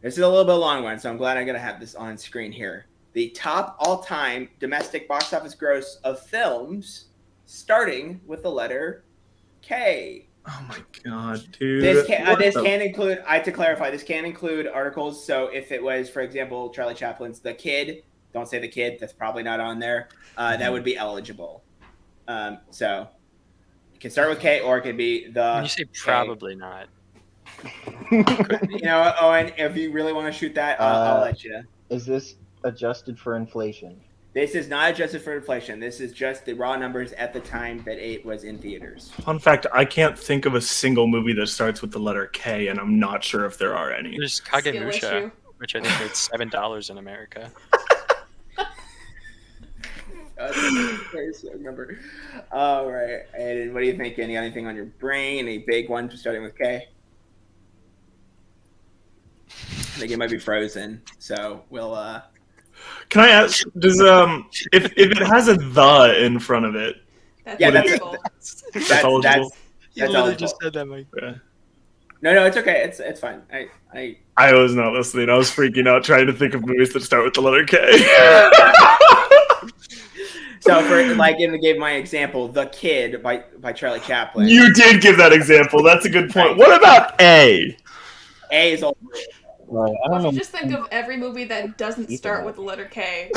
this is a little bit long one, so I'm glad I'm going to have this on screen here. The top all-time domestic box office gross of films starting with the letter K. Oh my god, dude. This can What the- include, I have to clarify, this can include articles. So if it was, for example, Charlie Chaplin's The Kid, don't say The Kid, that's probably not on there. That would be eligible. So it can start with K or it could be the. When you say probably not, You know what, Owen, if you really want to shoot that, I'll let you. Is this adjusted for inflation? This is not adjusted for inflation. This is just the raw numbers at the time that it was in theaters. Fun fact, I can't think of a single movie that starts with the letter K, and I'm not sure if there are any. there's Skill Kagemusha, issue. which I think made $7 in America. I remember. All right. And what do you think? Anything on your brain? Any big ones starting with K? I think it might be Frozen. So we'll. Can I ask? Does if it has a the in front of it, That's Yeah, that's- eligible. that's eligible? That's literally eligible. just said that, Mike. Yeah. No, it's okay. It's fine. I was not listening. I was freaking out trying to think of movies that start with the letter K. So for like in the game, my example, The Kid by Charlie Chaplin. You did give that example. That's a good point. Right. What about A? A is all. Right. I Well, don't if you know. just think of every movie that doesn't start with the letter K.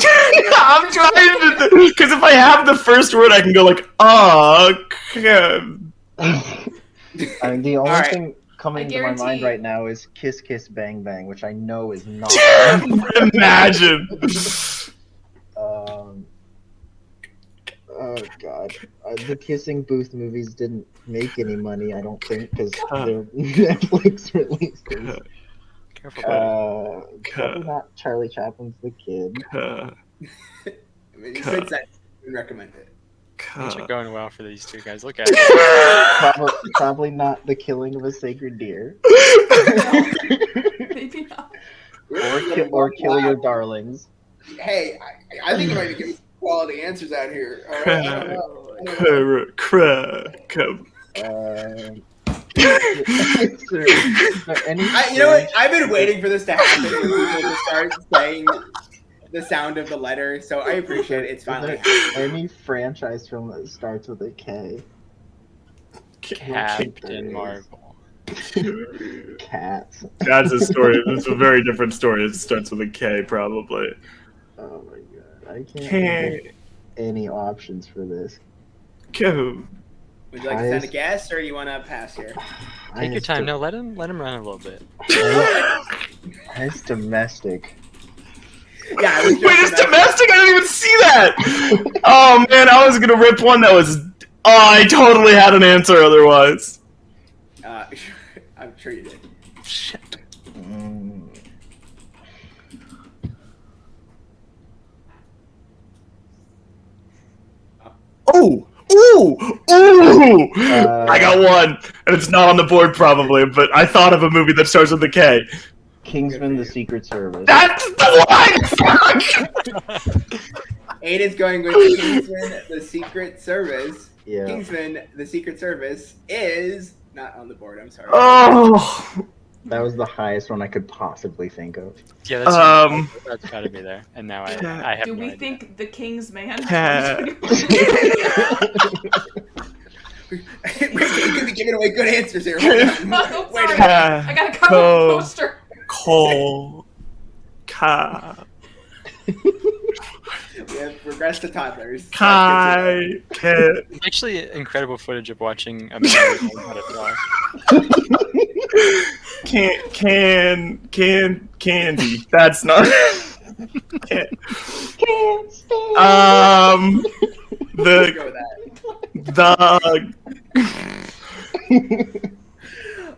I'm trying to, because if I have the first word, I can go like, I mean, the only Alright. thing coming I to my mind guarantee- right now is Kiss Kiss Bang Bang, which I know is not. imagine. Oh god, the Kissing Booth movies didn't make any money, I don't think, because they're Netflix releases. Careful, buddy. Probably not Charlie Chaplin's The Kid. I mean, you could say, recommend it. Things are going well for these two guys. Look at it. Probably not The Killing of a Sacred Deer. Maybe not. Or Kill Your Darlings. Hey, I think you might be getting quality answers out here. All right? I don't know. Crack. Is there any You know what? I've been waiting for this to happen for people to start saying the sound of the letter, so I appreciate it. It's finally happening. any franchise film that starts with a K? Captain Marvel. Cats. That's a story. That's a very different story. It starts with a K, probably. Oh my god, I can't K. think of any options for this. Go. Would you like to send a guess, or do you want to pass here? Take your time. No, let him run a little bit. It's domestic. Yeah, it was Wait, it's domestic? I didn't even see that! Oh man, I was gonna rip one that was. Oh, I totally had an answer otherwise. I'm sure you did. Shit. Oh! Ooh! Ooh! I got one, and it's not on the board probably, but I thought of a movie that starts with a K. Kingsman: The Secret Service. That's the one! Aidan's going with Kingsman: The Secret Service. Yeah. Kingsman: The Secret Service is not on the board. I'm sorry. Oh! That was the highest one I could possibly think of. Yeah, that's gotta be there. And now I have Do no we idea. think the King's Man? Cat. Wait, you could be giving away good answers here. Oh, Wait a sorry. minute. I gotta cover the poster. Cole. Ka. We have regressed to toddlers. Kai. Kit. It's actually incredible footage of watching a man learn how to talk. Candy. That's not. Can't Let's go with that.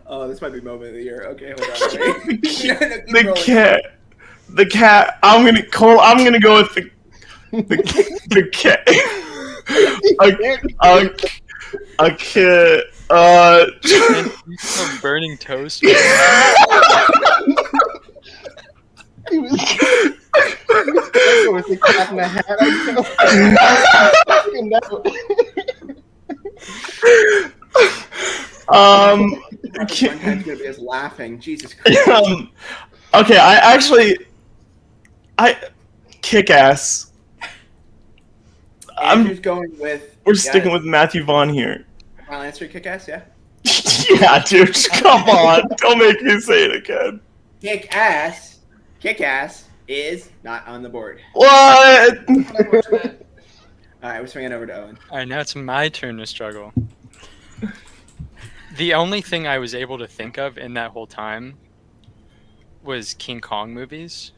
Oh, this might be moment of the year. Okay, hold on. Wait. The cat. I'm gonna go with the cat. A kid. Some burning toast. He was with the cat in the hat. One guy's gonna be us laughing. Jesus Christ. Okay, I kick ass. Andrew's going with. We're sticking with Matthew Vaughn here. Final answer, kick ass, yeah? Yeah, dude, come on. Don't make me say it again. Kick ass is not on the board. What? Unfortunate. Alright, we're swinging over to Owen. Alright, now it's my turn to struggle. The only thing I was able to think of in that whole time was King Kong movies.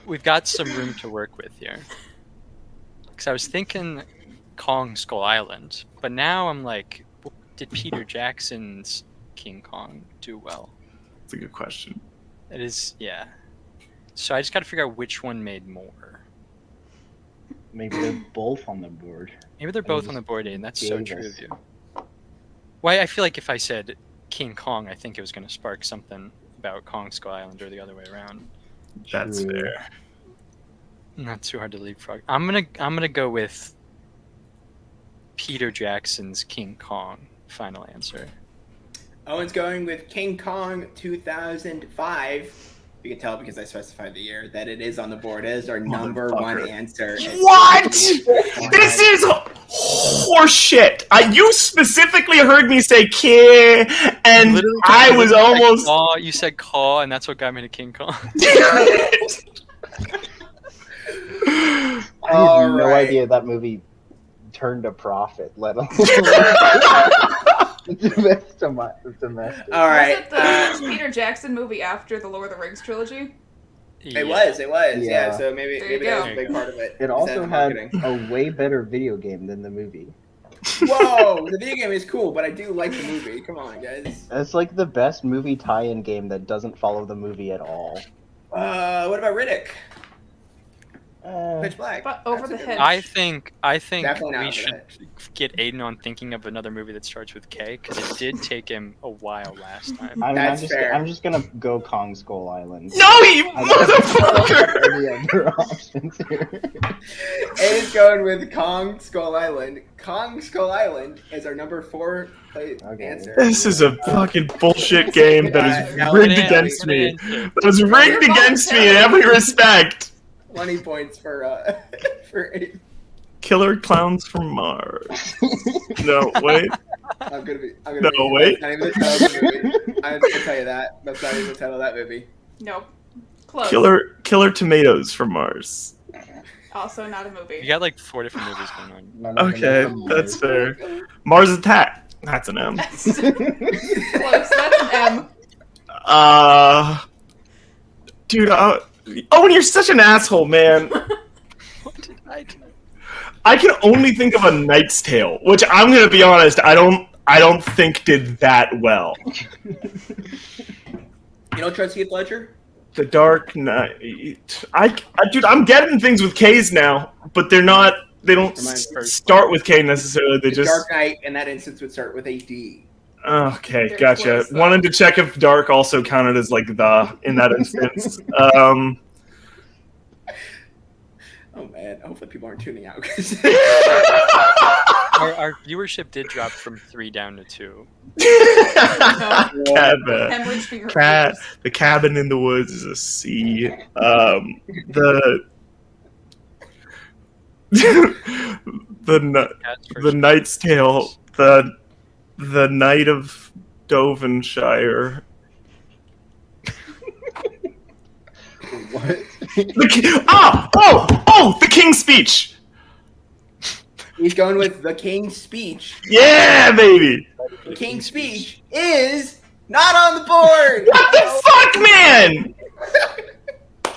We've got some room to work with here. Because I was thinking Kong Skull Island, but now I'm like, did Peter Jackson's King Kong do well? That's a good question. It is, yeah. So I just got to figure out which one made more. Maybe they're both on the board. Maybe they're both on the board, and that's so true of you. Well, I feel like if I said King Kong, I think it was going to spark something about Kong Skull Island or the other way around. That's fair. Not too hard to leapfrog. I'm gonna go with Peter Jackson's King Kong. Final answer. Owen's going with King Kong 2005. You can tell because I specified the year that it is on the board. It is our number one answer. What? This is horseshit. You specifically heard me say "kid," and Literally, I was almost. You said "caw," and that's what got me to King Kong. I had no idea that movie turned a profit, let alone domestic. All right. Was it the Peter Jackson movie after the Lord of the Rings trilogy? It was. Yeah. Yeah. So maybe that was a big part of it. It also had a way better video game than the movie. Whoa, the video game is cool, but I do like the movie. Come on, guys. It's like the best movie tie-in game that doesn't follow the movie at all. What about Riddick? Pitch Black. But Over That's a the good Hedge. one. I think Definitely not we Over the should Hedge. get Aidan on thinking of another movie that starts with K because it did take him a while last time. I mean, That's fair. I'm just gonna go Kong Skull Island. No, you I don't motherfucker! have any other options here. Aidan's going with Kong Skull Island. Kong Skull Island is our number 4 answer. This is a fucking bullshit game that is No, rigged it is. against Good me. answer. That is rigged against me in every respect. 20 points for Aidan. Killer Clowns from Mars. No, wait. I'm gonna No, be, wait. That's not even the title of the movie. I'm gonna tell you that. That's not even the title of that movie. Nope. Close. Killer Tomatoes from Mars. Also not a movie. You got like 4 different movies going on. None of them Okay, are from that's Mars. fair. Mars Attack. That's an M. That's close. That's an M. Dude, Owen, you're such an asshole, man. What did I do? I can only think of A Knight's Tale, which I'm gonna be honest, I don't think did that well. You don't trust Heath Ledger? The Dark Knight. Dude, I'm getting things with K's now, but they're not. They don't start with K necessarily. They The just. Dark Knight in that instance would start with a D. Okay, They're gotcha. close, though. Wanted to check if Dark also counted as like the in that instance. Oh man, hopefully people aren't tuning out. 'Cause Our viewership did drop from 3 down to 2. Cabin. Hemorrhage finger Cat. fingers. The Cabin in the Woods is a C. Cats The first. Knight's Tale. The Knight of Dovenshire. What? The King's Speech. He's going with The King's Speech. Yeah, baby. The King's Speech is not on the board. What the fuck, man?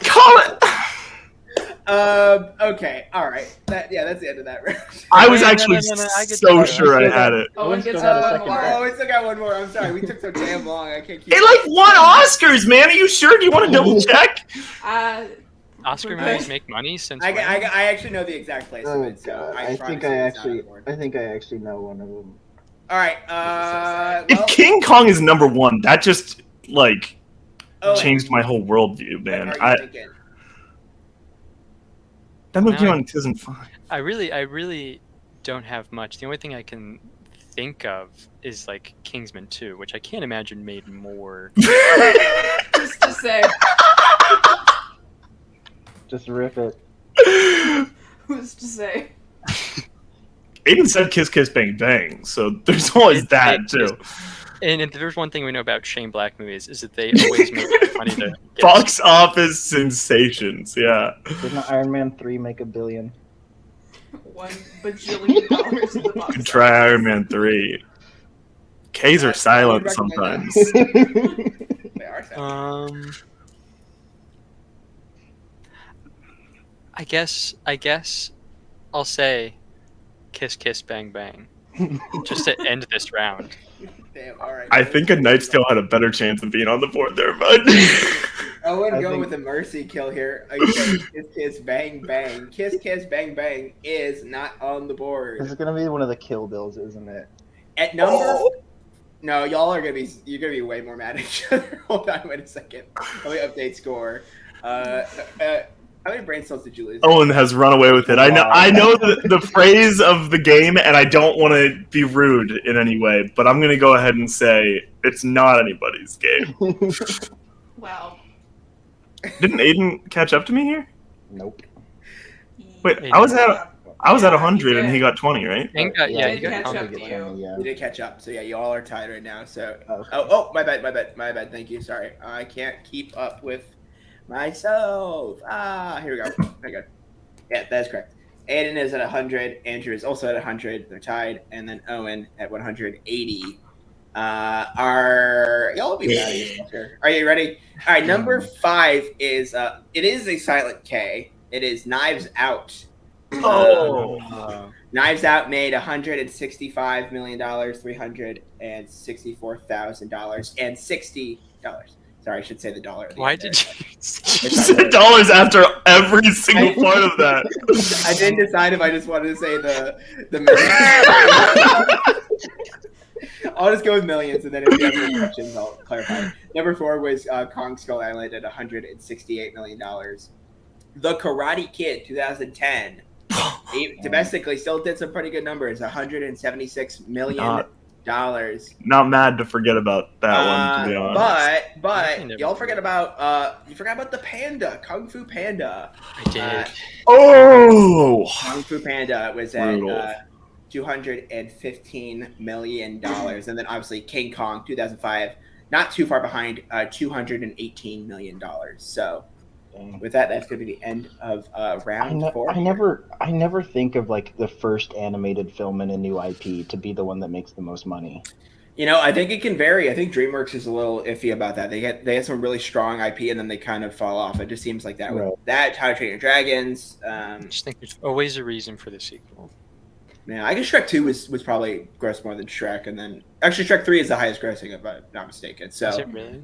Call it. Okay, all right. That's the end of that round. I was No, actually no, I get so that. sure I had it. Owen still gets had a one second more. round. Oh, we still got one more. I'm sorry. We took so damn long. I can't keep. It like won Oscars, man. Are you sure? Do you want to double check? Oscar Okay. movies make money since I when? actually know the exact place of Oh it, so god! I I promise think you I it's not on the actually, board. I think I actually know one of them. All right. If Well, King Kong is number 1, that just like Owen, changed my whole worldview, what man. are you thinking? That movie Now came I- out in 2005. I really don't have much. The only thing I can think of is like Kingsman 2, which I can't imagine made more. Just to say, Just rip it. who's to say? Aidan said Kiss Kiss Bang Bang, so there's always that too. And if there's one thing we know about Shane Black movies is that they always make enough money to get Box office sensations, yeah. Didn't Iron Man 3 make $1 billion? $1 bajillion in the box. Could try Iron Man 3. K's are silent I would recommend sometimes. They are sad. I guess I'll say Kiss Kiss Bang Bang just to end this round. Damn. All right. I think A Knight's Tale had a better chance of being on the board there, bud. Owen I going think- with a mercy kill here. You said Kiss Kiss Bang Bang. Kiss Kiss Bang Bang is not on the This board. is gonna be one of the Kill Bills, isn't it? At number. No, y'all are you're gonna be way more mad at each other. Hold on, wait a second. Let me update score. How many brain cells did you lose? Owen has run away with it. I know the phrase of the game, and I don't want to be rude in any way, but I'm going to go ahead and say it's not anybody's game. Wow. Didn't Aidan catch up to me here? Nope. Wait, Aidan. I was at Yeah, 100 and did. he got 20, right? Hank got, yeah, I you did got catch up counted. to you. Yeah. You did catch up, so yeah, you all are tied right now. So, Okay. oh, my bad. Thank you. Sorry, I can't keep up with myself. Here we go. There you go. Yeah, that's correct. Aidan is at 100. Andrew is also at 100. They're tied, and then Owen at 180. Y'all will be mad at yourself here. Are you ready? All right. Number 5 is it is a silent K. It is Knives Out. Oh. Knives Out made $165 million, $364,000, and $60. Sorry, I should say the dollar. Why did you? You said dollars after every single part of that. I didn't decide if I just wanted to say the I'll just go with millions, and then if you have any questions, I'll clarify. Number 4 was Kong Skull Island at $168 million. The Karate Kid, 2010, domestically still did some pretty good numbers, $176 million. Not mad to forget about that one, to be honest. But y'all forget about you forgot about the Panda, Kung Fu Panda. I did. Kung Fu Panda was at $215 million, and then obviously King Kong, 2005, not too far behind, $218 million. So with that, that's going to be the end of round 4. I never think of like the first animated film in a new IP to be the one that makes the most money. You know, I think it can vary. I think DreamWorks is a little iffy about that. They get some really strong IP, and then they kind of fall off. It just seems like that. Right. With that, How to Train Your Dragons. I just think there's always a reason for the sequel. Yeah, I guess Shrek 2 was probably grossed more than Shrek, and then actually Shrek 3 is the highest grossing, if I'm not mistaken. So Is it really?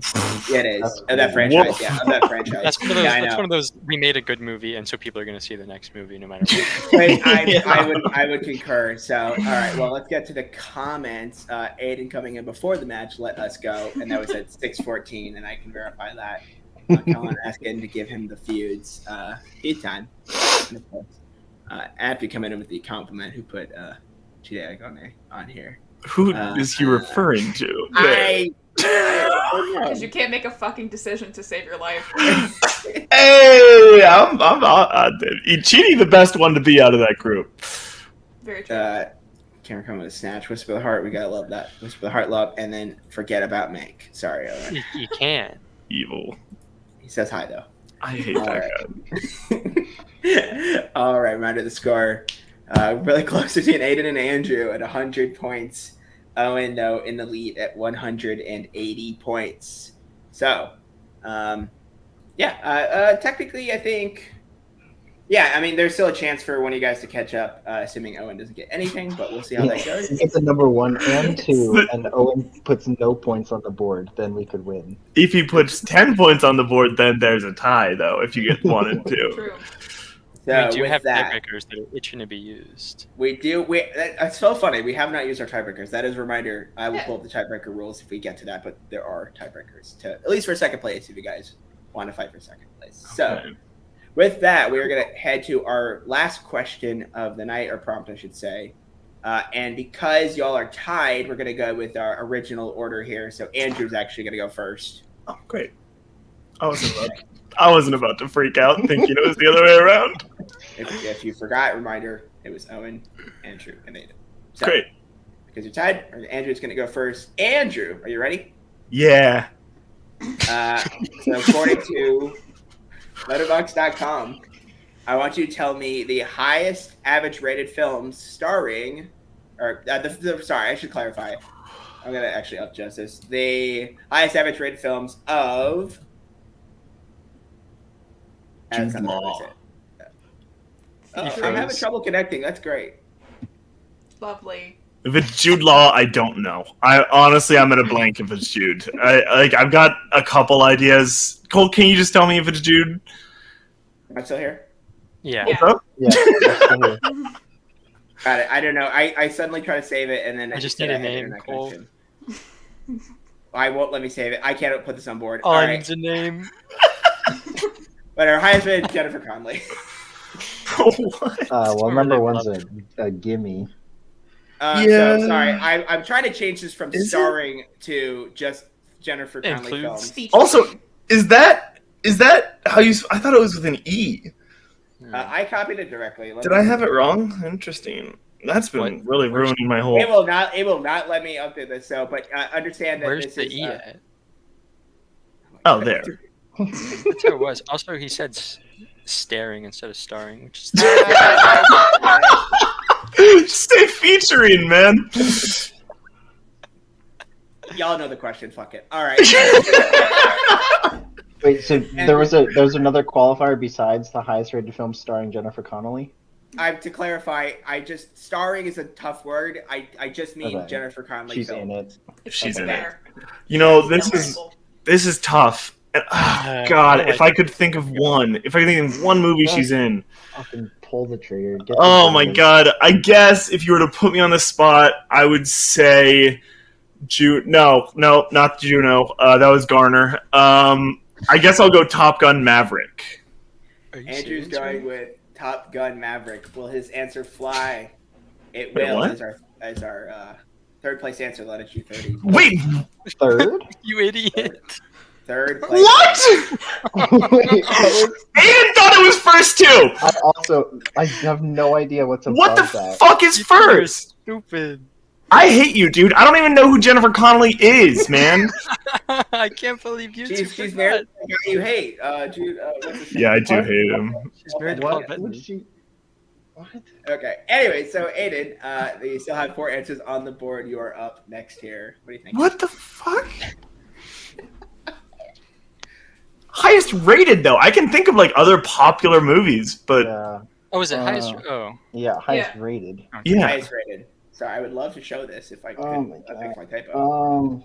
yeah, it is. Of that franchise, yeah, of that franchise. That's one of those. Yeah, That's one of those. We made a good movie, and so people are going to see the next movie no matter what. Wait, I would concur. So, all right, well, let's get to the comments. Aidan coming in before the match let us go, and that was at 6:14, and I can verify that. Colin asking to give him the feuds feud time. And of course, Appy coming in with the compliment who put Chidag on here. Who is he referring to? Because you can't make a fucking decision to save your life. Hey, I'm Chidi, the best one to be out of that group. Very true. Cameron coming with a snatch. Whisper the Heart. We gotta love that. Whisper the Heart, love, and then forget about Mank. Sorry, Owen. You can't. Evil. He says hi though. I hate that guy. All right, reminder of the score. Really close between Aidan and Andrew at 100 points. Owen, though, in the lead at 180 points. So, technically, I think, I mean, there's still a chance for one of you guys to catch up, assuming Owen doesn't get anything, but we'll see how that goes. If it's a number 1 and 2, and Owen puts no points on the board, then we could win. If he puts 10 points on the board, then there's a tie, though, if you get 1 and 2. True. So we do have that, tiebreakers that are itching to be used. We do. That's so funny. We have not used our tiebreakers. That is a reminder. I will pull up the tiebreaker rules if we get to that, but there are tiebreakers, at least for second place, if you guys want to fight for second place. Okay. So with that, we are going to head to our last question of the night, or prompt, I should say. And because y'all are tied, we're going to go with our original order here. So Andrew's actually going to go first. Oh, great. I wasn't about to freak out thinking it was the other way around. If you forgot, reminder, it was Owen, Andrew, and Aidan. So, great. Because you're tied, Andrew's going to go first. Andrew, are you ready? Yeah. So according to Letterboxd.com, I want you to tell me the highest average rated films starring, sorry, I should clarify. I'm going to actually up justice. The highest average rated films of Jude Law. I'm having trouble connecting. That's great. Lovely. If it's Jude Law, I don't know. I'm at a blank if it's Jude. I've got a couple ideas. Cole, can you just tell me if it's Jude? Am I still here? Yeah. Yeah. Got it. I don't know. I suddenly try to save it, and then I just need a name, Cole. I won't let me save it. I can't put this on board. All right. I need's a name. But our highest rated Jennifer Connelly. Well, number 1's a gimme. So sorry, I'm trying to change this from starring to just Jennifer Connelly films. Also, is that how you? I thought it was with an E. I copied it directly. Did I have it wrong? Interesting. That's been really ruining my whole. It will not let me update this. So, but understand that Where's this the is. E at? Oh, there. That's how it was. Also, he said staring instead of starring, which is. Just say featuring, man. Y'all know the question. Fuck it. All right. Wait, so there was another qualifier besides the highest rated film starring Jennifer Connelly? To clarify, starring is a tough word. I just mean Jennifer Connelly. She's film. in it. She's in it. there. You know, this is This is tough. God, if I could think of one. If I could think of one movie she's in. Fucking pull the trigger. Get Oh the my trigger. god. I guess if you were to put me on the spot, I would say No, not Juno. That was Garner. I guess I'll go Top Gun Maverick. Are you Andrew's serious, going man? with Top Gun Maverick. Will his answer fly? It Wait, will what? as our third place answer. Latitude 30. Wait, Third? You idiot! Third place. what? Wait, Aidan thought it was first too. I have no idea what's above What the that. fuck is You two are first? Stupid. I hate you, dude. I don't even know who Jennifer Connelly is, man. I can't believe you two She's forgot. married to the guy you hate. Jude. What's his name? Yeah, I do hate him. She's married to Paul What Bettany. would she? What? Okay. Anyway, so Aidan, you still have 4 answers on the board. You are up next here. What do you think? What the fuck? Highest rated though. I can think of like other popular movies, but Yeah, Oh, is it highest? Oh, yeah, highest rated. yeah. Highest rated. So I would love to show this if I could Oh my fix my typo.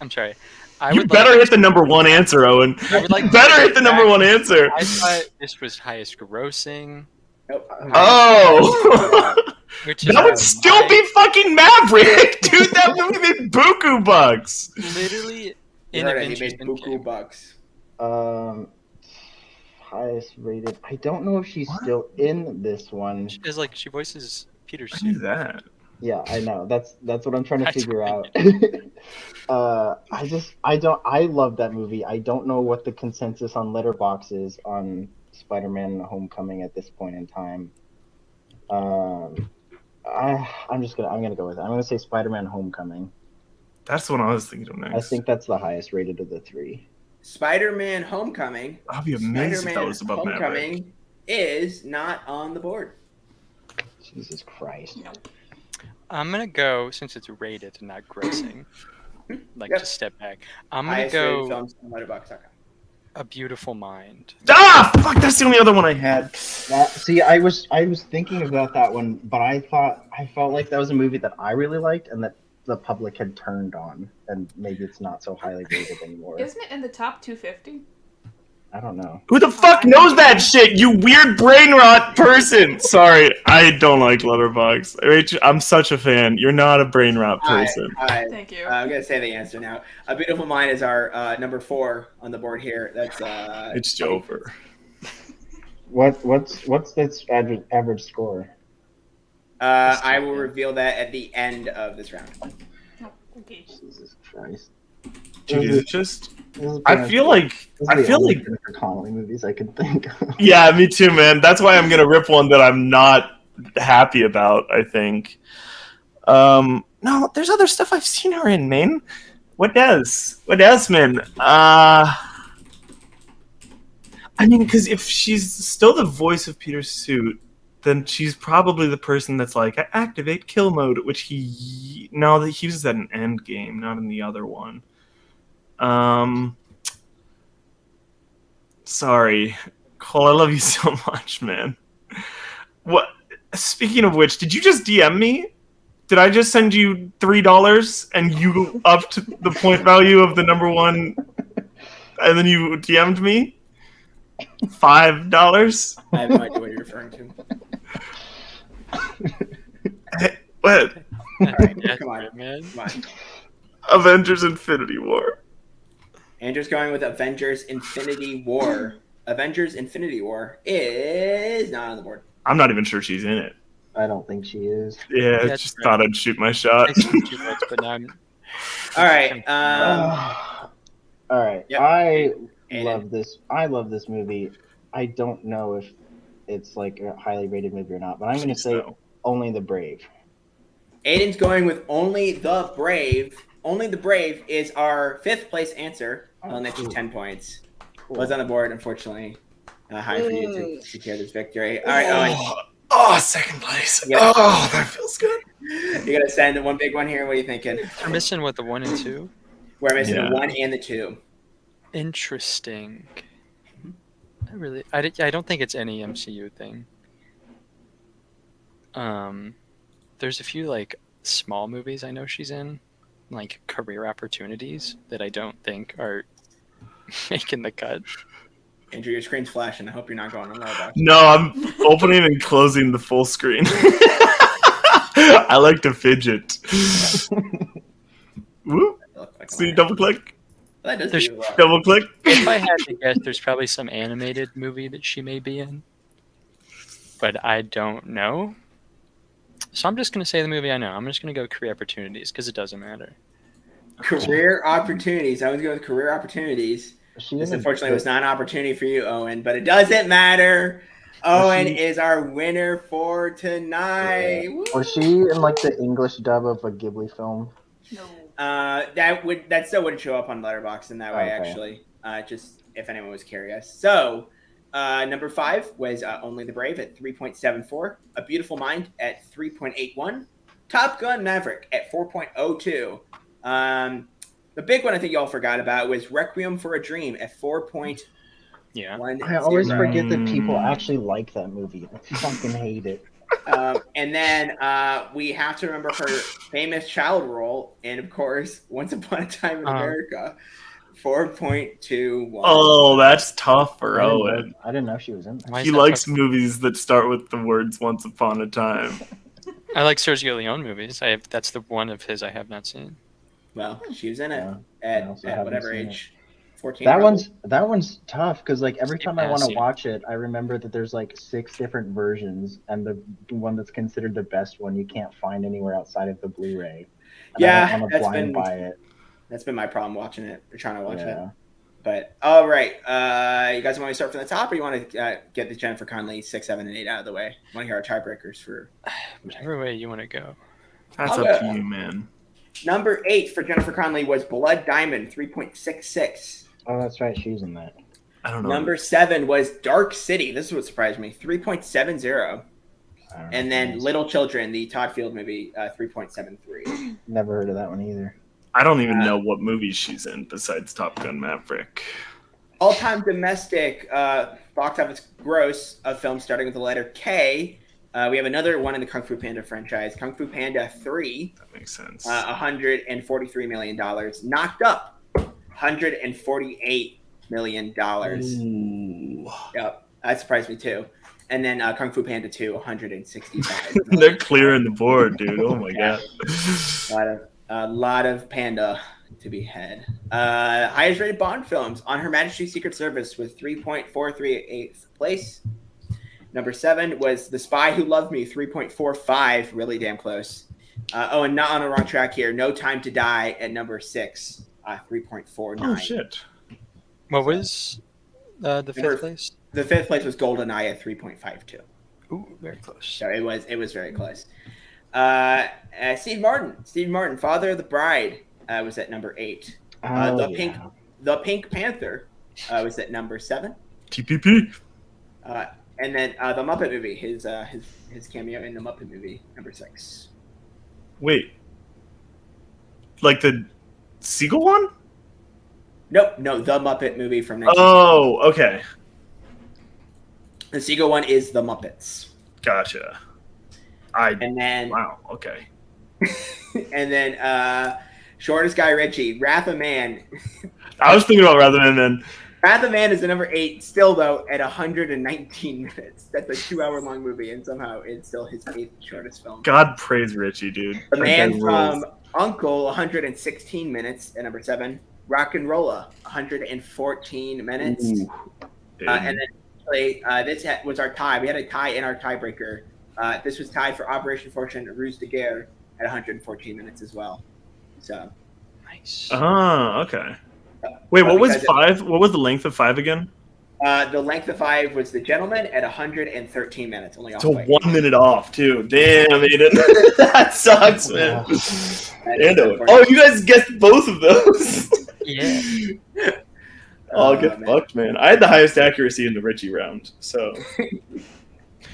I'm sorry. I You would better like, hit the number one answer, Owen. I would like You better hit the number one answer. I thought this was highest grossing, Nope. Oh. which is That would still be fucking Maverick, dude. That movie made buku bucks. literally You in heard it. He Avengers made buku Endgame. bucks. Highest rated. I don't know if she's still in this one. She has she voices Peter I knew Sue. that. Yeah, I know. That's what I'm trying to That's figure right. out. I love that movie. I don't know what the consensus on Letterboxd is on Spider-Man: Homecoming at this point in time. I'm gonna go with it. I'm gonna say Spider-Man: Homecoming. That's what I was thinking of next. I think that's the highest rated of the three. Spider-Man: Homecoming. I'd be amazed if that was above Maverick. Homecoming is not on the board. Jesus Christ. I'm gonna go since it's rated and not grossing. Yep. Just step back. I'm gonna Highest rated go films on Letterboxd.com. A Beautiful Mind. Ah, fuck! That's the only other one I had. See, I was thinking about that one, but I felt like that was a movie that I really liked and that the public had turned on, and maybe it's not so highly rated anymore. Isn't it in the top 250? I don't know. Who the fuck knows that shit? You weird brain rot person. Sorry, I don't like Letterboxd. Rachel, I'm such a fan. You're not a brain rot person. Hi. Thank you. I'm gonna say the answer now. A Beautiful Mind is our number 4 on the board here. That's It's over. What's this average score? I will reveal that at the end of this round. Oh, okay. Jesus Christ. Dude, it's just. This is I feel like. the only Jennifer Connelly movies I can think of. Yeah, me too, man. That's why I'm gonna rip one that I'm not happy about. I think. No, there's other stuff I've seen her in, man. What else, man? I mean, because if she's still the voice of Peter Suit, then she's probably the person that's like, activate kill mode, which he uses that in Endgame, not in the other one. Sorry, Cole, I love you so much, man. What? Speaking of which, did you just DM me? Did I just send you $3 and you upped the point value of the number one, and then you DM'd me $5? I have no idea what you're referring to. Hey, what? Yeah, Come on. man. Come on. Avengers: Infinity War. Andrew's going with Avengers: Infinity War. Avengers: Infinity War is not on the board. I'm not even sure she's in it. I don't think she is. Yeah, I That's just right. thought I'd shoot my shot. I said 2 votes, but now I'm. All right. All right. Yep. I Aidan. love this. I love this movie. I don't know if it's like a highly rated movie or not, but I'm going to say So, Only the Brave. Aiden's going with Only the Brave. Only the Brave is our 5th place answer. I'll net you cool. 10 points. Cool. Was on the board, unfortunately. High for you to secure this victory. All right, Owen. second place. Yeah. Oh, that feels good. You gotta send one big one here. What are you thinking? We're missing what, the 1 and 2? We're missing Yeah. the 1 and the 2. Interesting. I don't think it's any MCU thing. There's a few small movies I know she's in. like career opportunities that I don't think are making the cut. Andrew, your screen's flashing. I hope you're not going on Letterboxd. No, I'm opening and closing the full screen. I like to fidget. Woo. See, double click. That does There's do a lot. Double click. If I had to guess, there's probably some animated movie that she may be in, but I don't know. So I'm just going to say the movie I know. I'm just going to go career opportunities because it doesn't matter. Career opportunities. I was going with career opportunities. This unfortunately was not an opportunity for you, Owen, but it doesn't matter. Owen is our winner for tonight. Yeah. Was she in like the English dub of a Ghibli film? No. That still wouldn't show up on Letterboxd in that way, actually. Just if anyone was curious. So, number 5 was Only the Brave at 3.74. A Beautiful Mind at 3.81. Top Gun Maverick at 4.02. The big one I think y'all forgot about was Requiem for a Dream at 4.10. Yeah. I always forget that people actually like that movie. I fucking hate it. And then we have to remember her famous child role, and of course, Once Upon a Time in America, 4.21. Oh, that's tough for Owen. I didn't know she was in that. He likes movies that start with the words "Once Upon a Time." I like Sergio Leone movies. That's the one of his I have not seen. Well, she was in it at whatever age. 14. That one's tough because like every time I want to watch it, I remember that there's like 6 different versions, and the one that's considered the best one you can't find anywhere outside of the Blu-ray. And I don't want to blind buy it. That's been my problem watching it or trying to watch it. But all right, you guys want me to start from the top, or you want to get the Jennifer Connelly 6, 7, and 8 out of the way? Want to hear our tiebreakers for whichever way you want to go? That's up to you, man. Number 8 for Jennifer Connelly was Blood Diamond, 3.66. Oh, that's right. She's in that. I don't know. Number 7 was Dark City. This is what surprised me. 3.70. And then Little Children, the Todd Field movie, 3.73. Never heard of that one either. I don't even know what movies she's in besides Top Gun Maverick. All-time domestic box office gross of films starting with the letter K. We have another one in the Kung Fu Panda franchise, Kung Fu Panda 3. That makes sense. $143 million. Knocked Up. $148 million. Ooh. Yep, that surprised me too. And then Kung Fu Panda 2, 165. They're clearing the board, dude. Oh my god. A lot of Panda to be had. Highest rated Bond films on Her Majesty's Secret Service with 3.438 place. Number 7 was The Spy Who Loved Me, 3.45, really damn close. And not on the wrong track here. No Time to Die at number 6. 3.49. Oh shit! What was the 5th place? The 5th place was GoldenEye at 3.52. Ooh, very close. So it was very close. Steve Martin, Father of the Bride, was at number 8. The Pink Panther was at number 7. TPP. And then the Muppet movie, his cameo in the Muppet movie, number 6. Wait, like the Seagull one? Nope, no, the Muppet movie from 1960. Oh, okay. The Seagull one is the Muppets. Gotcha. Wow, okay. And then shortest Guy Ritchie, Wrath of Man. I was thinking about Rather Than. Wrath of Man is the number 8, still though at 119 minutes. That's a 2-hour-long movie, and somehow it's still his 8th shortest film. God praise Ritchie, dude. The Man from Uncle, 116 minutes at number 7. Rock and Rolla, 114 minutes. And then this was our tie. We had a tie in our tiebreaker. This was tied for Operation Fortune, Ruse de Guerre at 114 minutes as well. So nice. Oh, okay. Wait, what was 5? What was the length of 5 again? The length of 5 was The Gentleman at 113 minutes. Only off so by 1 minute off, too. Damn, Aidan. That sucks, man. Oh, you guys guessed both of those. Yeah. Oh, get fucked, man. I had the highest accuracy in the Ritchie round, so.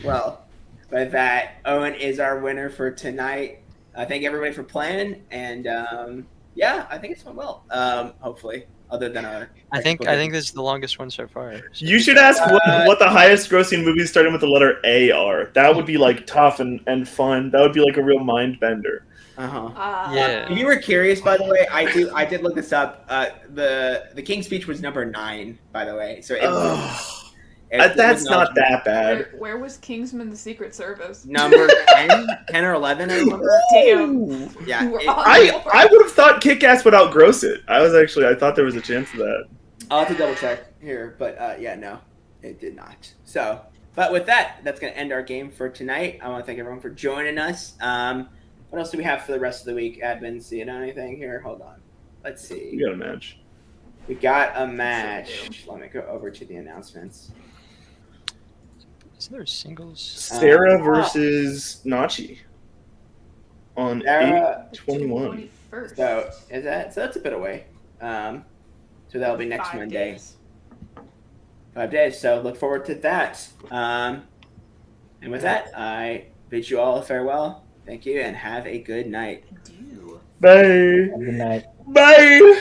Well, with that, Owen is our winner for tonight. Thank everybody for playing, and yeah, I think it's went well. Hopefully, other than our. I think this is the longest one so far. So. You should ask what the highest grossing movies starting with the letter A are. That would be like tough and fun. That would be like a real mind bender. Yeah. If you were curious, by the way, I did look this up. The King's Speech was number 9, by the way. So That's not that bad. Where was Kingsman: The Secret Service? number 10 or 11, I remember. Damn. Yeah, We're it- on I would have thought Kick-Ass would outgross it. I thought there was a chance of that. I'll have to double check here, but yeah, no, it did not. So, but with that, that's going to end our game for tonight. I want to thank everyone for joining us. What else do we have for the rest of the week? Admin, see anything here? Hold on. Let's see. You got a match. We got a match. Let me go over to the announcements. Is there a singles? Sarah versus Nachi on Sarah- 8/21. 21st. So that's a bit away. So that'll be next 5 Monday. days. 5 days. So look forward to that. And with that, I bid you all a farewell. Thank you, and have a good night. Do. Bye. Good night. Bye.